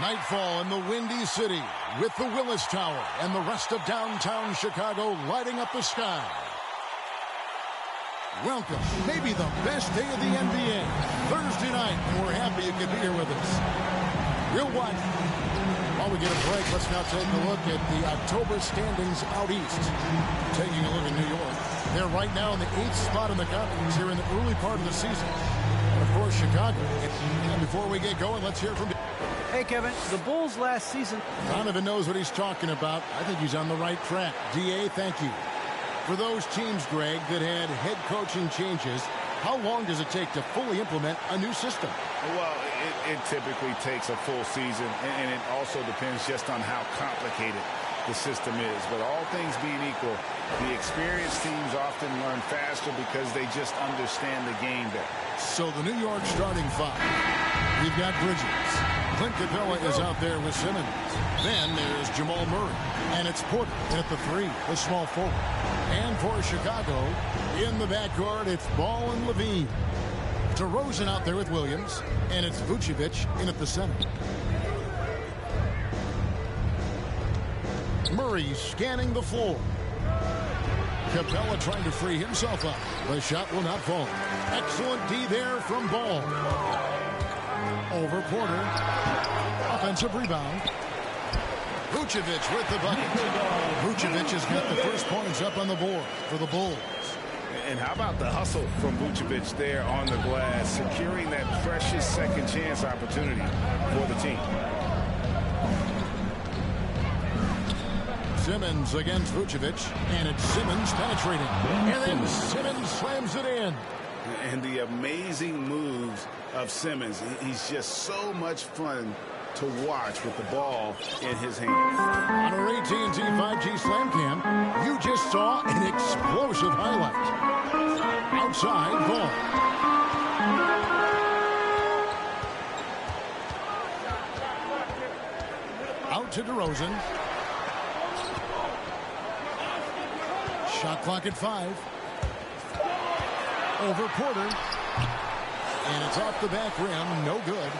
Nightfall in the Windy City with the Willis Tower and the rest of downtown Chicago lighting up the sky. Welcome, maybe the best day of the NBA, Thursday night, and we're happy you could be here with us. We'll watch. While we get a break, let's now take a look at the October standings out east. Taking a look at New York. They're right now in the 8th spot in the conference here in the early part of the season. And, of course, Chicago. And before we get going, let's hear from... Hey, Kevin, the Bulls last season... Donovan knows what he's talking about. I think he's on the right track. D.A., thank you. For those teams, Greg, that had head coaching changes, how long does it take to fully implement a new system? Well, it typically takes a full season, and it also depends just on how complicated the system is. But all things being equal, the experienced teams often learn faster because they just understand the game better. So the New York starting five. We've got Bridges. Clint Capella is out there with Simmons. Then there's Jamal Murray. And it's Porter at the 3, the small forward. And for Chicago, in the backcourt, it's Ball and Levine. DeRozan out there with Williams. And it's Vucevic in at the center. Murray scanning the floor. Capella trying to free himself up. The shot will not fall. Excellent D there from Ball. Over Porter. Offensive rebound. Vucevic with the bucket. Vucevic has got the first points up on the board for the Bulls. And how about the hustle from Vucevic there on the glass, securing that precious second chance opportunity for the team. Simmons against Vucevic, and it's Simmons penetrating. And then Simmons slams it in. And the amazing moves of Simmons. He's just so much fun to watch with the ball in his hand. On our AT&T 5G Slam Cam, you just saw an explosive highlight. Outside ball. Out to DeRozan. Shot clock at 5. Over Porter. And it's off the back rim. No good.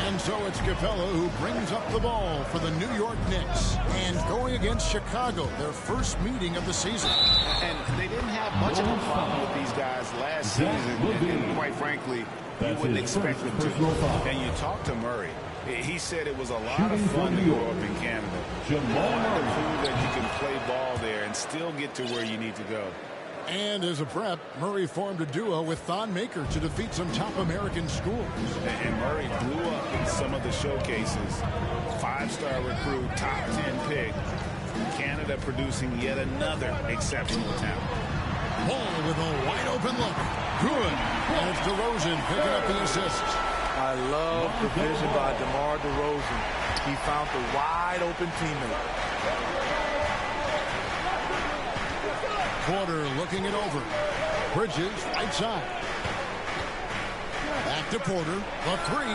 And so it's Capella who brings up the ball for the New York Knicks. And going against Chicago, their first meeting of the season. And they didn't have much of a problem with these guys last season. And quite frankly, you wouldn't expect them to. And you talk to Murray. He said it was a lot of fun to grow up in Canada. You want to prove that you can play ball there and still get to where you need to go. And as a prep, Murray formed a duo with Thon Maker to defeat some top American schools. And Murray blew up in some of the showcases. 5-star recruit, top 10 pick. Canada producing yet another exceptional talent. Ball with a wide open look. Good. And it's DeRozan picking up the assist. I love the vision by DeMar DeRozan. He found the wide open teammate. Porter looking it over. Bridges right side. Back to Porter. The 3.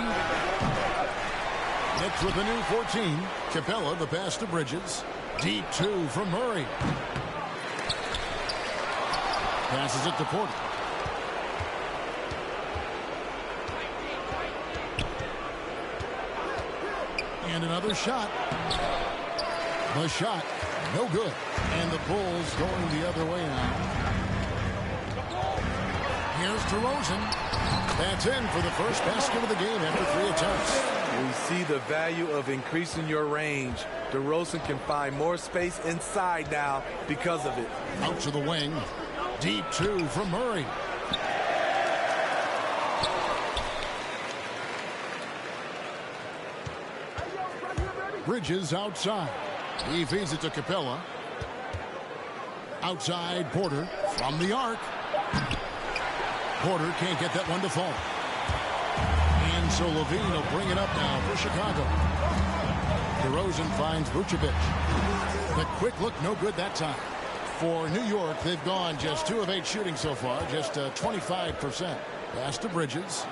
Knicks with a new 14. Capella the pass to Bridges. Deep 2 from Murray. Passes it to Porter. And another shot. The shot, no good. And the Bulls going the other way now. Here's DeRozan. That's in for the first basket of the game after 3 attempts. We see the value of increasing your range. DeRozan can find more space inside now because of it. Out to the wing. Deep 2 from Murray. Bridges outside. He feeds it to Capella. Outside Porter from the arc. Porter can't get that one to fall. And so Levine will bring it up now for Chicago. DeRozan finds Vucevic. The quick look, no good that time. For New York, they've gone just 2 of 8 shooting so far, just 25%. Pass to Bridges.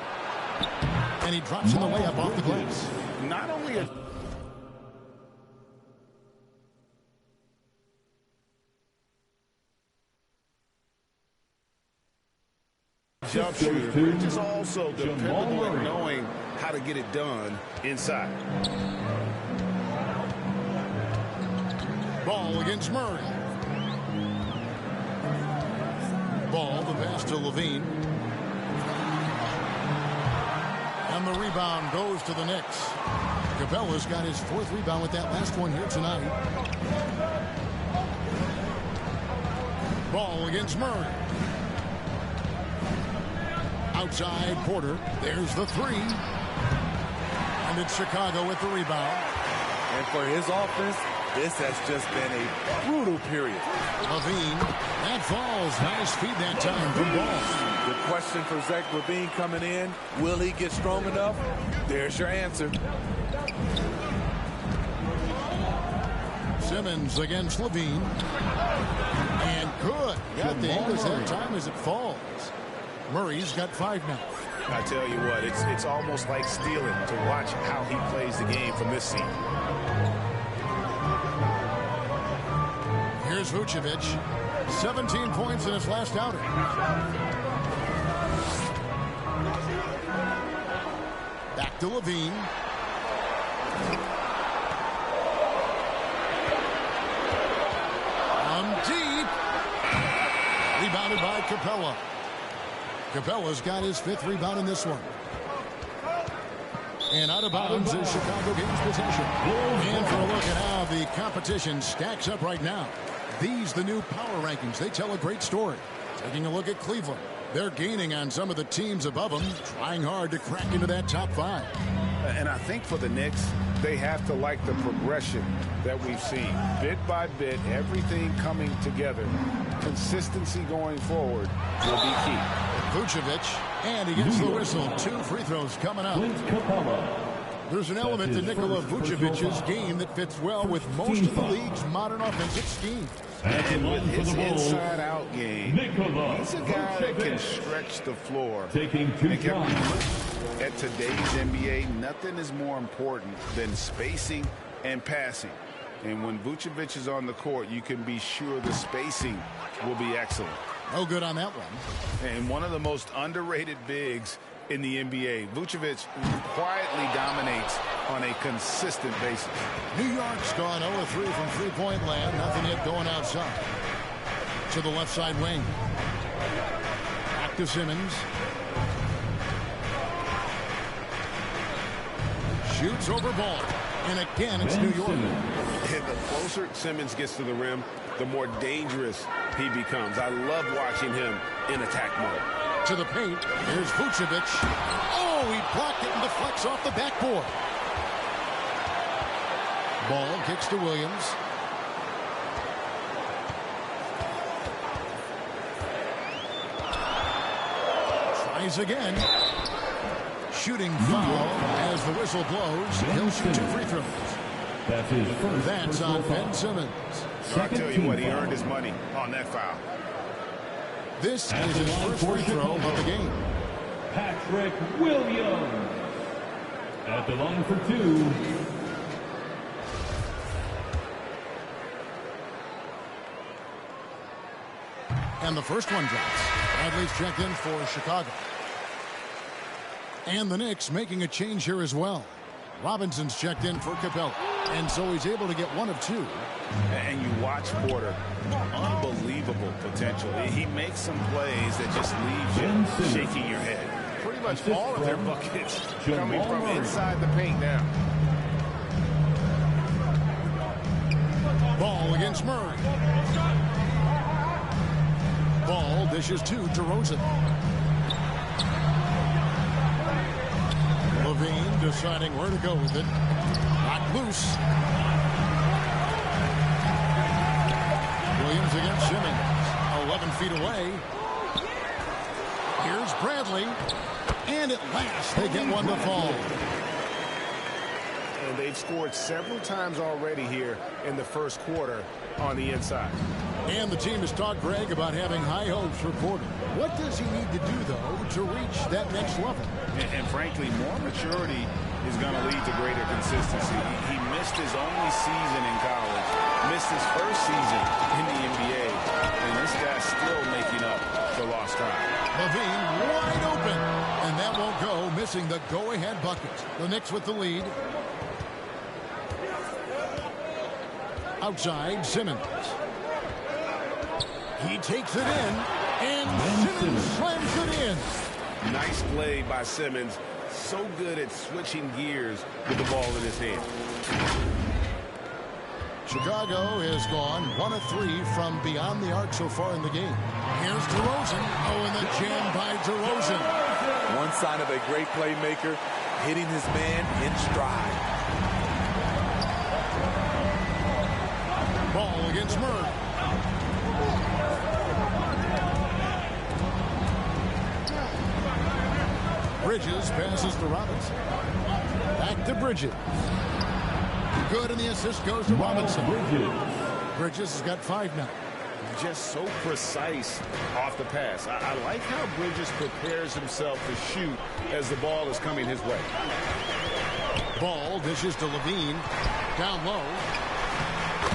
And he drops in the layup off the glass. Not only a jump shooter, but just also dependable at knowing how to get it done inside. Ball against Murray. Ball, the pass to Levine. And the rebound goes to the Knicks. Capella's got his 4th rebound with that last one here tonight. Ball against Murray. Outside Porter. There's the 3. And it's Chicago with the rebound. And for his offense, this has just been a brutal period. Levine. That falls. Nice feed that time from Ball. The question for Zach Levine coming in, will he get strong enough? There's your answer. Simmons against Levine. And good. Got the angles that time as it falls. Murray's got 5 now. I tell you what, it's almost like stealing to watch how he plays the game from this seat. Here's Vucevic. 17 points in his last outing. Back to Levine. Deep. Rebounded by Capella. Capella's got his 5th rebound in this one. And out of bounds as Chicago gains possession. And for a look at how the competition stacks up right now. These, the new power rankings, they tell a great story. Taking a look at Cleveland. They're gaining on some of the teams above them, trying hard to crack into that top 5. And I think for the Knicks, they have to like the progression that we've seen. Bit by bit, everything coming together. Consistency going forward will be key. Vucevic, and he gets the whistle. 2 free throws coming up. There's an element to Nikola Vucevic's game that fits well with most of the league's modern offensive scheme. And with his inside-out game, he's a guy that can stretch the floor. At today's NBA, nothing is more important than spacing and passing. And when Vucevic is on the court, you can be sure the spacing will be excellent. No good on that one. And one of the most underrated bigs in the NBA, Vucevic quietly dominates on a consistent basis. New York's gone 0-3 from three-point land. Nothing yet going outside. To the left side wing. Back to Simmons. Shoots over ball. And again, it's New York. And the closer Simmons gets to the rim, the more dangerous he becomes. I love watching him in attack mode. To the paint. Here's Vucevic. Oh, he blocked it and deflects off the backboard. Ball kicks to Williams. Tries again. Shooting foul as the whistle blows. He'll shoot 2 free throws. That's his first. That's on Ben Simmons. I'll tell you what, he earned his money on that foul. This is his first free throw of the game. Patrick Williams at the line for 2. And the first one drops. Bradley's checked in for Chicago. And the Knicks making a change here as well. Robinson's checked in for Capella. And so he's able to get 1 of 2. And you watch Porter. Unbelievable potential. He makes some plays that just leaves you shaking your head. Pretty much all of their buckets coming from inside the paint now. Ball against Murray. Ball dishes to DeRozan. Levine deciding where to go with it. Not loose. Williams against Simmons. 11 feet away. Here's Bradley. And at last they get one to fall. And they've scored several times already here in the first quarter on the inside. And the team has talked, Greg, about having high hopes for Porter. What does he need to do, though, to reach that next level? And frankly, more maturity is going to lead to greater consistency. He missed his only season in college, missed his first season in the NBA, and this guy's still making up for lost time. Levine wide open, and that won't go, missing the go-ahead bucket. The Knicks with the lead. Outside, Simmons. He takes it in, and Simmons slams it in. Nice play by Simmons. So good at switching gears with the ball in his hand. Chicago has gone 1 of 3 from beyond the arc so far in the game. Here's DeRozan. Oh, and the jam by DeRozan. One sign of a great playmaker, hitting his man in stride. Ball against Murray. Bridges passes to Robinson. Back to Bridges. Good, and the assist goes to Robinson. Bridges has got 5 now. Just so precise off the pass. I like how Bridges prepares himself to shoot as the ball is coming his way. Ball dishes to Levine. Down low.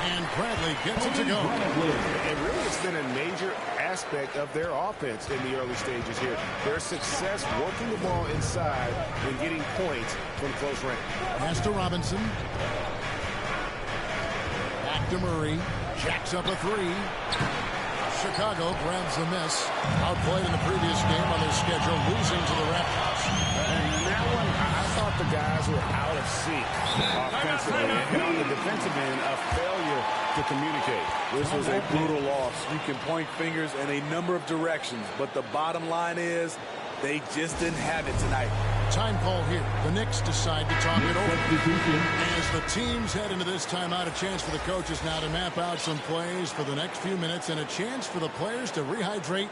And Bradley gets it to go. And really, it's been a major aspect of their offense in the early stages here. Their success working the ball inside and getting points from close range. Pass to Robinson. Back to Murray. Jacks up a 3. Chicago grabs the miss. Outplayed in the previous game on their schedule, losing to the Raptors. And that one, I thought the guys were out of sync offensively. And on the defensive end, a failure to communicate. This was a brutal loss. You can point fingers in a number of directions, but the bottom line is they just didn't have it tonight. Time call here. The Knicks decide to talk it over. As the teams head into this timeout, a chance for the coaches now to map out some plays for the next few minutes and a chance for the players to rehydrate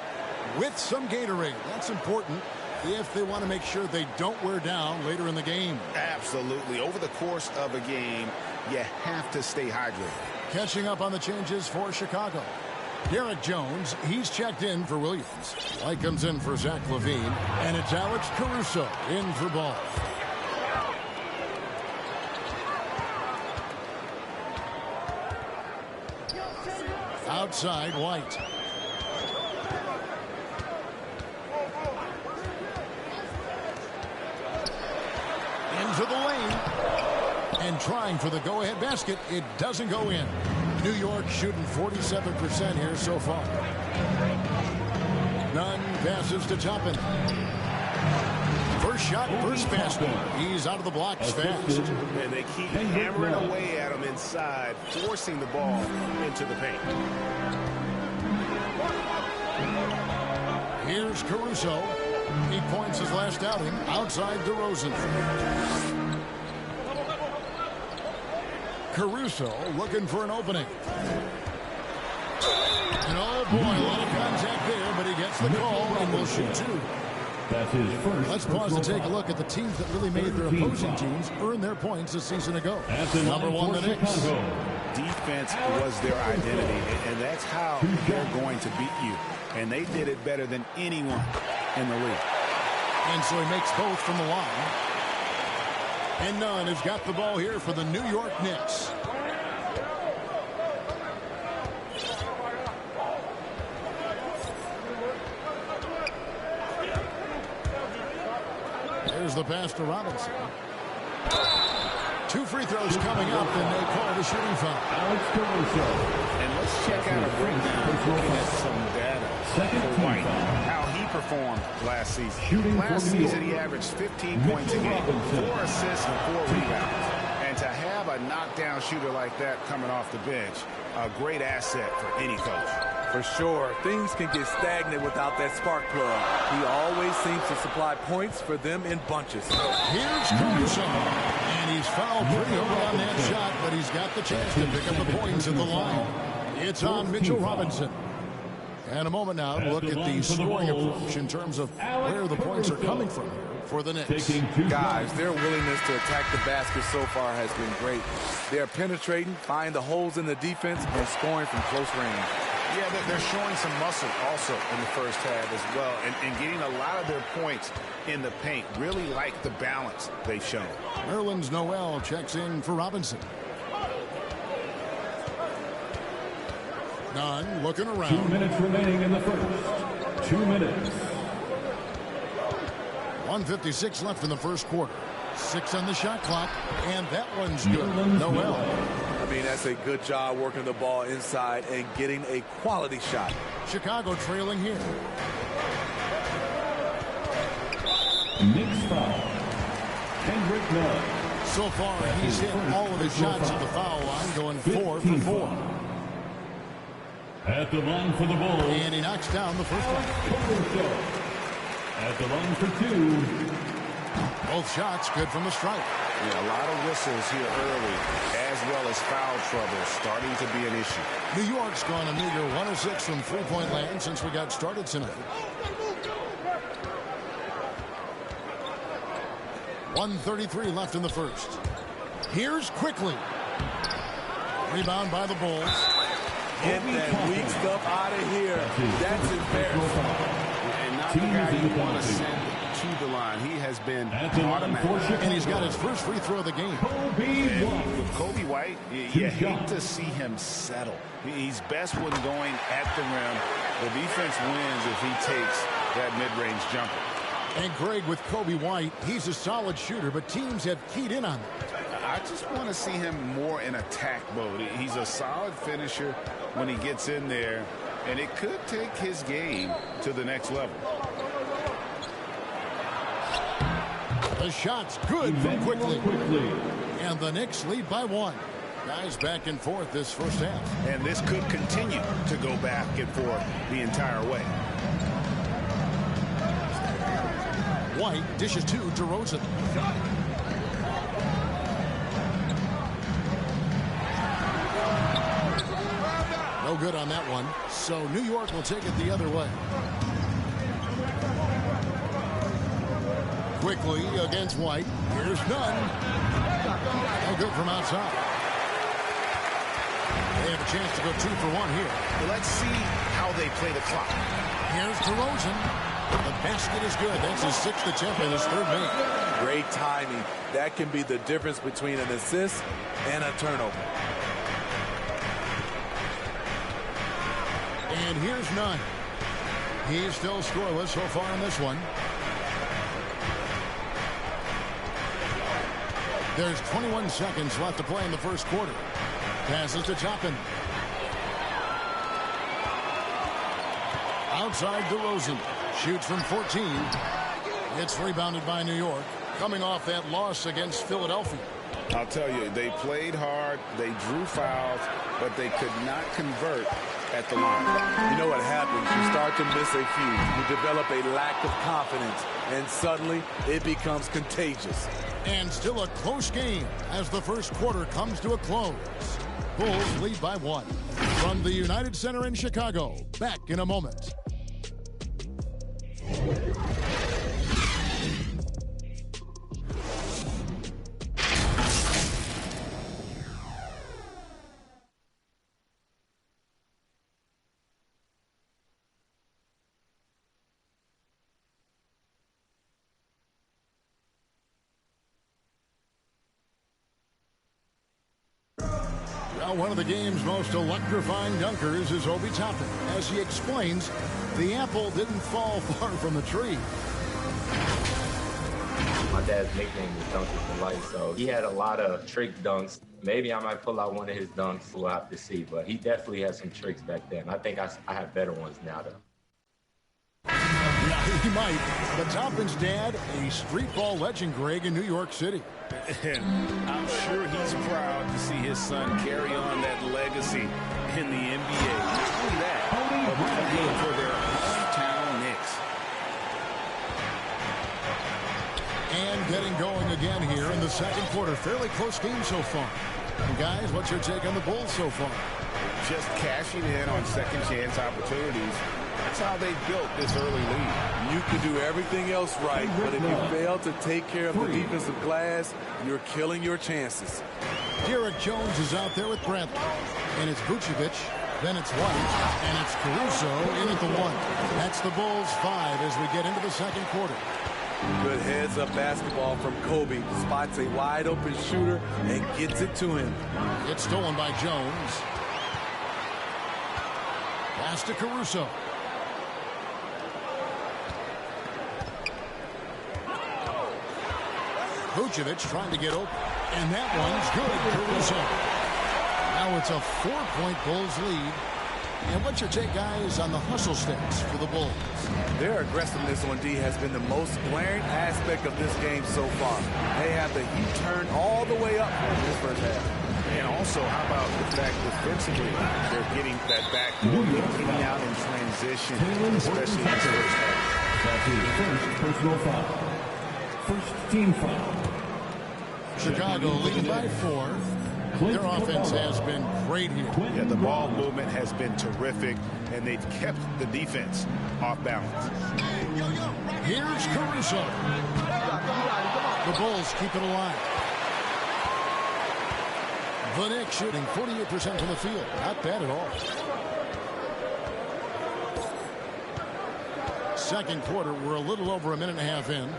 with some Gatorade. That's important if they want to make sure they don't wear down later in the game. Absolutely. Over the course of a game, you have to stay hydrated. Catching up on the changes for Chicago. Derek Jones, he's checked in for Williams. White comes in for Zach LaVine. And it's Alex Caruso in for Ball. Outside, White. Into the lane. And trying for the go-ahead basket. It doesn't go in. New York shooting 47% here so far. Nunn passes to Toppin. First shot, first basket. He's out of the blocks fast. And they keep hammering away at him inside, forcing the ball into the paint. Here's Caruso. He points his last outing outside DeRozan. Caruso looking for an opening. And oh boy, a lot of contact there, but he gets the call and will shoot two. That's his first. Let's pause to take a look at the teams that really made their opposing teams earn their points a season ago. Number one, the Knicks. Defense was their identity, and that's how they're going to beat you. And they did it better than anyone in the league. And so he makes both from the line. And Nunn has got the ball here for the New York Knicks. There's the pass to Robinson. Two free throws coming up, and they call the shooting foul. And let's check out a breakdown looking at some data for White, how he performed last season. Last season, he averaged 15 points a game, 4 assists and 4 rebounds. And to have a knockdown shooter like that coming off the bench, a great asset for any coach. For sure, things can get stagnant without that spark plug. He always seems to supply points for them in bunches. Here's Caruso. And he's fouled pretty hard on that shot, but he's got the chance to pick up the points at the line. It's on Mitchell Robinson. And a moment now to look at the scoring approach in terms of where the points are coming from here for the Knicks. Guys, their willingness to attack the basket so far has been great. They're penetrating, finding the holes in the defense, and scoring from close range. Yeah, they're showing some muscle also in the first half as well, and getting a lot of their points in the paint. Really like the balance they've shown. Nerlens Noel checks in for Robinson. Nunn looking around. 2 minutes remaining in the first. 2 minutes. 1:56 left in the first quarter. 6 on the shot clock, and that one's good. Noel. I mean, that's a good job working the ball inside and getting a quality shot. Chicago trailing here. Knicks foul. Kendrick Nunn. So far, he's hit all of his shots at the foul line, going 4 for 4. At the line for the Bulls. And he knocks down the first one. At the line for 2. Both shots good from the stripe. Yeah, a lot of whistles here early, as well as foul trouble starting to be an issue. New York's gone a meager 1 of 6 from three-point land since we got started tonight. 1:33 left in the first. Here's Quickly. Rebound by the Bulls. Get that weak stuff out of here. That's embarrassing. And not the guy you want to send to the line. He has been automatic. And he's got his first free throw of the game. With Kobe White, you hate to see him settle. He's best when going at the rim. The defense wins if he takes that mid-range jumper. And Greg, with Kobe White, he's a solid shooter, but teams have keyed in on him. I just want to see him more in attack mode. He's a solid finisher when he gets in there, and it could take his game to the next level. The shot's good from Quickly. And the Knicks lead by 1. Guys back and forth this first half. And this could continue to go back and forth the entire way. White dishes to DeRozan. No good on that one. So New York will take it the other way. quickly against White. Here's Nunn. No good from outside. They have a chance to go 2 for 1 here. Well, let's see how they play the clock. Here's DeRozan. The basket is good. That's his 6th attempt and his 3rd make. Great timing. That can be the difference between an assist and a turnover. And here's Nunn. He's still scoreless so far in this one. There's 21 seconds left to play in the first quarter. Passes to Toppin. Outside DeRozan. Shoots from 14. It's rebounded by New York. Coming off that loss against Philadelphia. I'll tell you, they played hard, they drew fouls, but they could not convert at the line. You know what happens? You start to miss a few. You develop a lack of confidence, and suddenly it becomes contagious. And still a close game as the first quarter comes to a close. Bulls lead by 1. From the United Center in Chicago, back in a moment. One of the game's most electrifying dunkers is Obi Toppin. As he explains, the apple didn't fall far from the tree. My dad's nickname is Dunker for Life, so he had a lot of trick dunks. Maybe I might pull out one of his dunks. We'll have to see, but he definitely had some tricks back then. I think I have better ones now, though. Yeah, he might. But Toppin's dad, a street ball legend, Greg, in New York City. And I'm sure he's proud to see his son carry on that legacy in the NBA. Not only that, but playing for their hometown Knicks. And getting going again here in the second quarter. Fairly close game so far. And guys, what's your take on the Bulls so far? Just cashing in on second chance opportunities. That's how they built this early lead. You can do everything else right, but if you fail to take care of the defensive glass, you're killing your chances. Derek Jones is out there with Bradley. And it's Vucevic, then it's White, and it's Caruso in at the 1. That's the Bulls 5 as we get into the second quarter. Good heads-up basketball from Kobe. Spots a wide-open shooter and gets it to him. It's stolen by Jones. Pass to Caruso. Vucevic trying to get open. And that one's good, Caruso. Now it's a 4-point Bulls lead. And what's your take, guys, on the hustle sticks for the Bulls? Their aggressiveness on D has been the most glaring aspect of this game so far. They have the heat turned all the way up in this first half. And also, how about the fact defensively, they're getting that back, getting out in transition, especially in this first half. That's his first personal foul. First team foul. Chicago leading by 4. Their offense has been great here. Yeah, the ball movement has been terrific, and they've kept the defense off balance. Here's Caruso. The Bulls keep it alive. The Knicks shooting 48% from the field. Not bad at all. Second quarter, we're a little over a minute and a half in.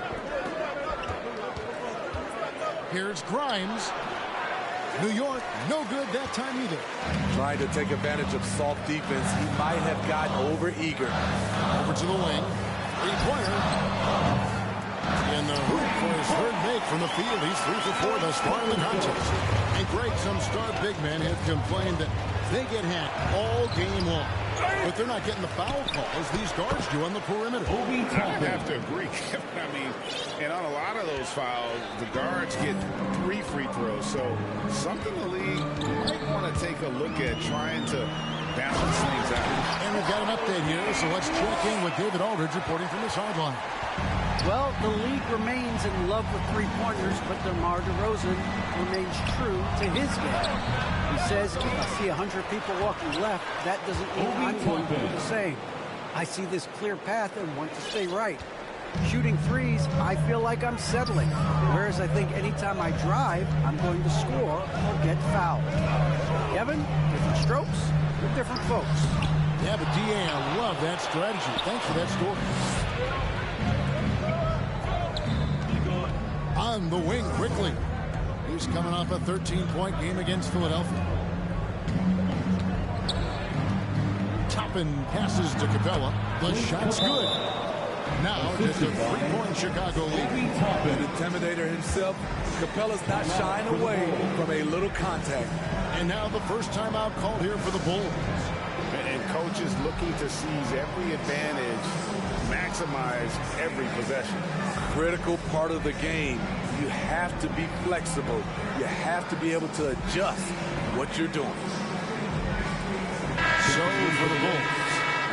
Here's Grimes. New York, no good that time either. Trying to take advantage of soft defense. He might have gotten over-eager. Over to the wing. Three-pointer. In the hoop for his 3rd make from the field. He's 3 for 4 thus far in the contest. And Greg, some star big men have complained that they get hacked all game long. But they're not getting the foul calls these guards do on the perimeter. I have to agree, Kevin. I mean, and on a lot of those fouls, the guards get 3 free throws. So something the league might want to take a look at, trying to balance things out. And we've got an update here, so let's check in with David Aldridge reporting from the sideline. Well, the league remains in love with three-pointers, but DeMar DeRozan remains true to his game. He says, if I see 100 people walking left, that doesn't mean I'm going to do the same. I see this clear path and want to stay right. Shooting threes, I feel like I'm settling. Whereas I think anytime I drive, I'm going to score or get fouled. Kevin, different strokes for different folks. Yeah, but DA, I love that strategy. Thanks for that story. On the wing quickly. He's coming off a 13-point game against Philadelphia. Toppin passes to Capella. The shot's good. Now just a 3-point Chicago lead. An intimidator himself, Capella's not shying away from a little contact. And now the first timeout called here for the Bulls. And coaches looking to seize every advantage, maximize every possession. Critical part of the game. You have to be flexible. You have to be able to adjust what you're doing. So for the Bulls,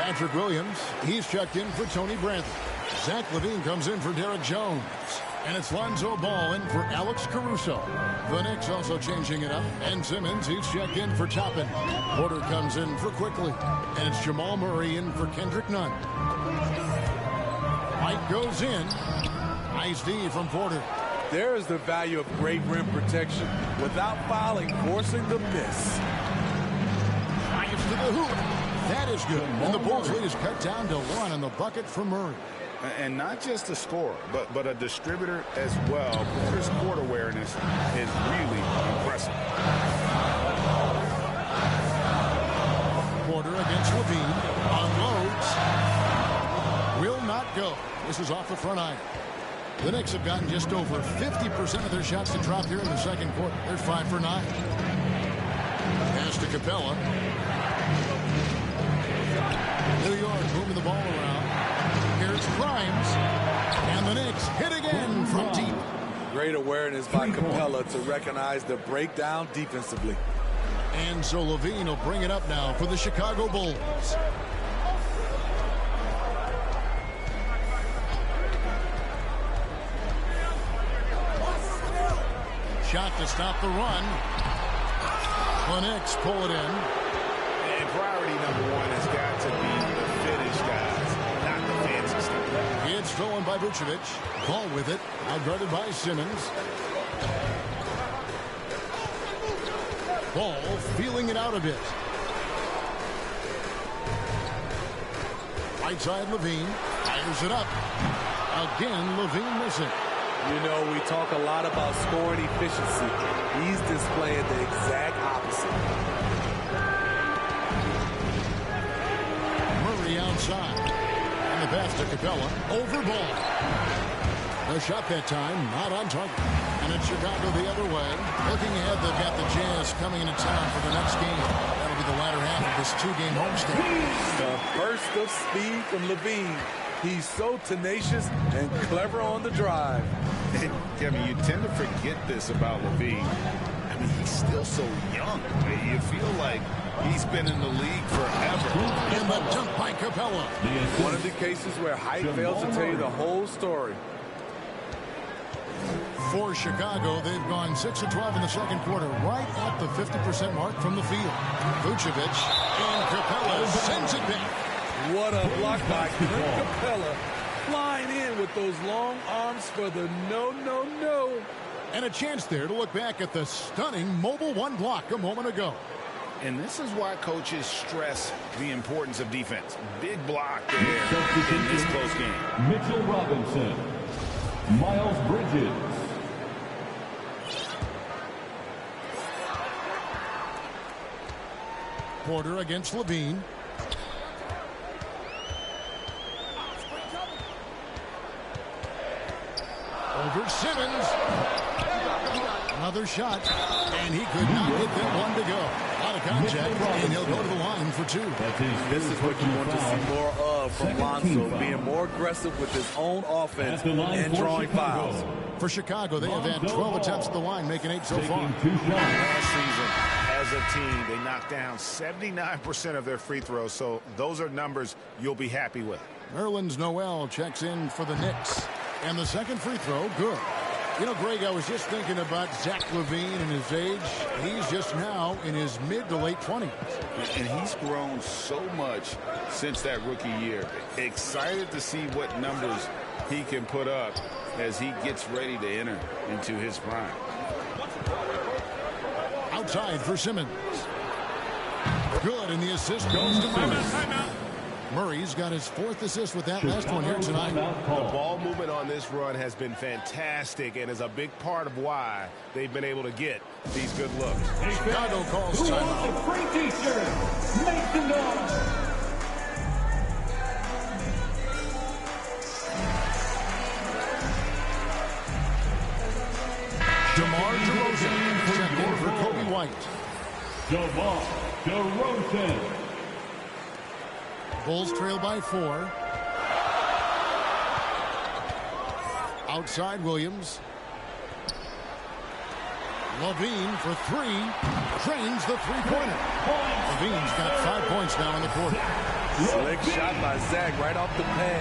Patrick Williams, he's checked in for Tony Bradley. Zach LaVine comes in for Derek Jones. And it's Lonzo Ball in for Alex Caruso. The Knicks also changing it up. And Simmons, he's checked in for Toppin. Porter comes in for Quickly. And it's Jamal Murray in for Kendrick Nunn. White goes in. Nice D from Porter. There is the value of great rim protection without fouling, forcing the miss. Drives to the hoop. That is good. And the Bulls lead is cut down to 1 on the bucket for Murray. And not just a scorer, but a distributor as well. Porter's court awareness is really impressive. Porter against LaVine. Unloads. Will not go. This is off the front iron. The Knicks have gotten just over 50% of their shots to drop here in the second quarter. They're 5 for 9. Pass to Capella. New York moving the ball around. Here's Grimes. And the Knicks hit again from deep. Great awareness by Capella to recognize the breakdown defensively. And so LaVine will bring it up now for the Chicago Bulls. Shot to stop the run. The Knicks pull it in. And priority number 1 has got to be the finish, guys, not the fancy stuff. It's stolen by Vucevic. Ball with it. Outguarded by Simmons. Ball feeling it out a bit. Right side LaVine. Fires it up. Again, LaVine missing. You know, we talk a lot about scoring efficiency. He's displaying the exact opposite. Murray outside. And the pass to Capella. Over ball. No shot that time. Not on target. And it's Chicago the other way. Looking ahead, they've got the Jazz coming into town for the next game. That'll be the latter half of this 2-game homestand. The burst of speed from LaVine. He's so tenacious and clever on the drive. Kevin, you tend to forget this about LaVine. I mean, he's still so young. You feel like he's been in the league forever. And the dunk by Capella. One of the cases where height fails to tell you the whole story. For Chicago, they've gone 6 of 12 in the second quarter, right at the 50% mark from the field. Vucevic and Capella sends it back. What a block by Clint Capella. Flying in with those long arms for the no. And a chance there to look back at the stunning Mobile 1 block a moment ago. And this is why coaches stress the importance of defense. Big block there in this close game. Mitchell Robinson. Miles Bridges. Porter against LaVine. Over Simmons. Another shot. And he could not get that one to go. Out of contact. And he'll go to the line for 2. This is what you want to see more of from Lonzo. Being more aggressive with his own offense and drawing fouls. For Chicago, they have had 12 attempts at the line, making 8 so far. Last season, as a team, they knocked down 79% of their free throws. So those are numbers you'll be happy with. Nerlens Noel checks in for the Knicks. And the second free throw, good. You know, Greg, I was just thinking about Zach LaVine and his age. He's just now in his mid to late 20s. And he's grown so much since that rookie year. Excited to see what numbers he can put up as he gets ready to enter into his prime. Outside for Simmons. Good, and the assist goes to Murray. Murray's got his 4th assist with that last one here tonight. The ball movement on this run has been fantastic and is a big part of why they've been able to get these good looks. Chicago calls timeout. DeMar DeRozan checked in for Kobe White. DeMar DeRozan. Bulls trail by 4. Outside Williams. Levine for 3. Drains the three-pointer. Levine's got 5 points now in the quarter. Slick shot by Zach right off the pad.